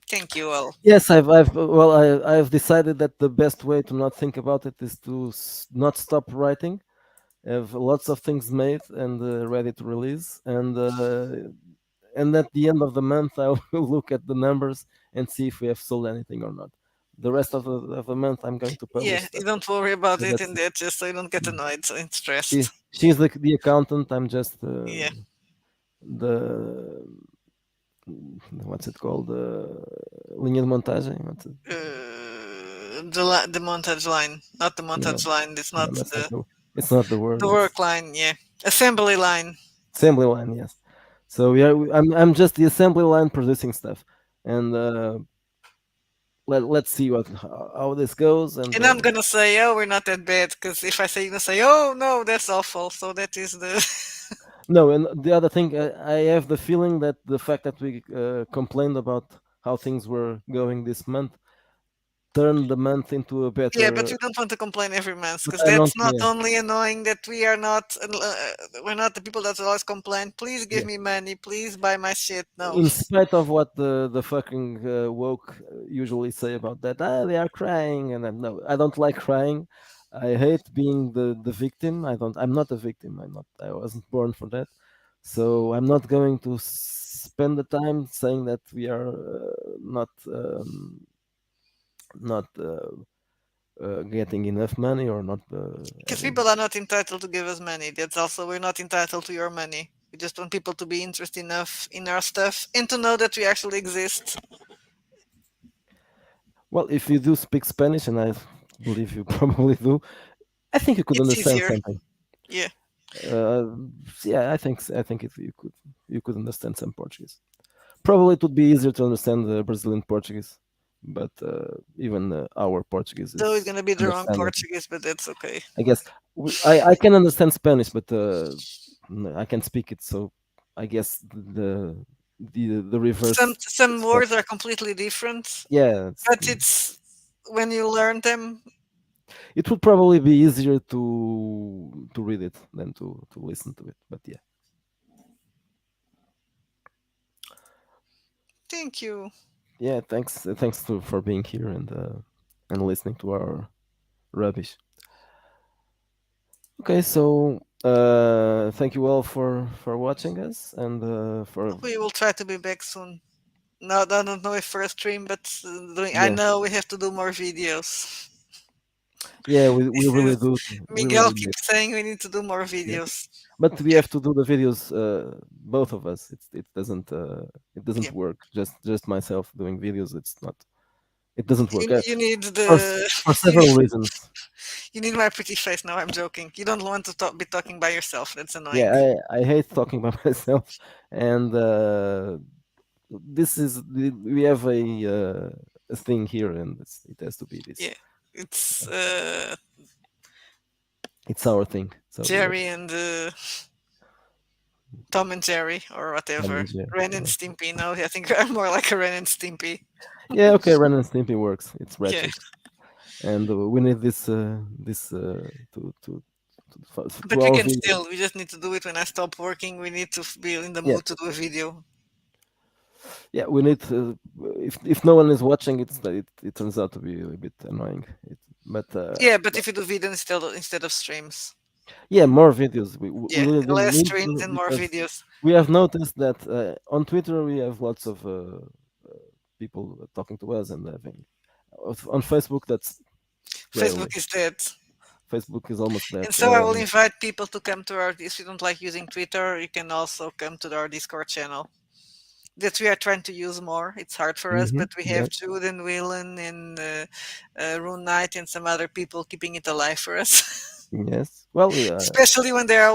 thank you all. yes, I've decided that the best way to not think about it is to not stop writing. Have lots of things made and ready to release, and at the end of the month, I will look at the numbers and see if we have sold anything or not. The rest of the month, I'm going to publish Yeah, you stuff. don't worry about So it that's and it. that, just so you don't get Mm. annoyed and She stressed. she's the accountant. I'm just Yeah. the what's it called? Linha de montagem. What's it? The montage line, not the No, montage line. It's no, not that's not the. It's not the word. the It's work line. Yeah, assembly line. assembly line. Yes. So I'm just the assembly line producing stuff, and let's see how this goes. And And I'm gonna say, oh, we're not that bad, because if I say, you're gonna say, oh no, that's awful. So that is the no, and the other thing, I have the feeling that the fact that we complained about how things were going this month turn the month into a Yeah, but better. we don't want to complain every month But because I don't. that's not Yeah, only annoying that we're not the people that always complain. Please give yeah. me money. Please buy my shit. No, In spite of what the fucking woke usually say about that, they are crying, and no, I don't like crying. I hate being the victim. I don't. I'm not a victim. I'm not. I wasn't born for that. So I'm not going to spend the time saying that we are not getting enough money or not because having. people are not entitled to give us money. That's also we're not entitled to your money. We just want people to be interested enough in our stuff and to know that we actually exist. Well, if you do speak Spanish, and I believe you probably do, I think you could It's understand easier. something. Yeah. Uh, yeah, I think you could understand some Portuguese. Probably it would be easier to understand the Brazilian Portuguese, but even our Portuguese Though it's is gonna be the wrong understandable. Portuguese, but that's okay. I guess I can understand Spanish, but I can speak it. So I guess the Some reverse some is what. words are completely different, Yeah, but it's when you learn them. it would probably be easier to read it than to listen to it. But yeah, Thank you. yeah. Thanks for being here and listening to our rubbish. Okay, so thank you all for watching us and for We will try to be back soon. No, I don't know if for a stream, but I yeah, know we have to do more videos. yeah. We This really is do. We Miguel really need. keeps saying we need to do more Yeah, videos. but we Yeah, have to do the videos, both of us. It doesn't yeah. work. Just myself doing videos. It doesn't work. You need For you need several reasons. you need my pretty face. No, I'm joking. You don't want to be talking by yourself. That's annoying. Yeah, I hate talking by myself, and we have a thing here, and it has to be this. Yeah, it's It's our thing, so we have Jerry and Tom and Jerry or Tom whatever. and Jerry. Ren and Stimpy. No, I think I'm more like a Ren and Stimpy. Yeah, okay, Ren and Stimpy works. It's Yeah, ratchet, and we need this to but we our can video. still. We just need to do it when I stop working. We need to be in the Yeah, mood to do a video. yeah, we need. If no one is watching, it turns out to be a bit annoying. But Yeah, but if you do video instead of streams, yeah, more videos. We yeah, really do less need streams to, and more because videos. we have noticed that on Twitter we have lots of people talking to us and having. On Facebook, that's rarely. Facebook is dead, Facebook is almost dead. and so I will invite people to come to our. If you don't like using Twitter, you can also come to our Discord channel. That we are trying to use more. It's hard for us, but we have Yes, Jude and Willen and Rune Knight and some other people keeping it alive for us. yes. Well, Especially when they are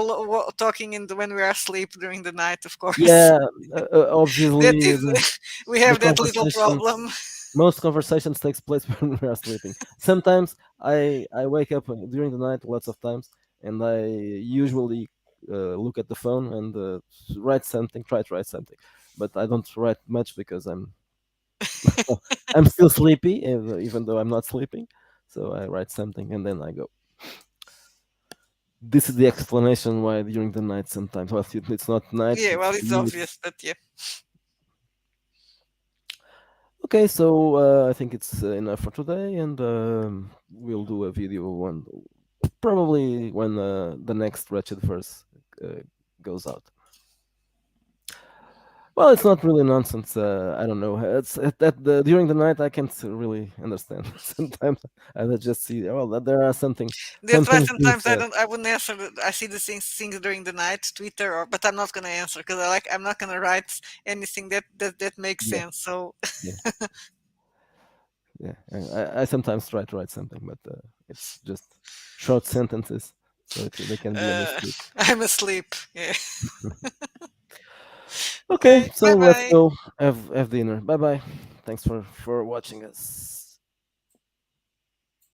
talking when we are asleep during the night, of course. yeah. That Obviously, is, we the have that little conversations problem. most conversations takes place when we are sleeping. Sometimes I wake up during the night lots of times, and I usually look at the phone and write something, try to write something, but I don't write much because I'm still sleepy, even though I'm not sleeping. So I write something and then I go. This is the explanation why during the night sometimes. Well, it's not night. Yeah, well, For it's me, obvious, it's but yeah. okay. So I think it's enough for today, and we'll do a video one probably when the next Wretched Verse uh, goes out. Well, it's not really nonsense. I don't know. It's during the night I can't really understand. Sometimes I just see well that there are some That's why things being sometimes said. I wouldn't answer. I see the things during the night, Twitter, but I'm not gonna answer because I'm not gonna write anything that makes Yeah, sense. So yeah, yeah. I sometimes try to write something, but it's just short sentences, so they can be uh, understood. I'm asleep. Yeah. Okay, Okay. so Bye let's bye. go have dinner. Bye bye. Thanks for watching us.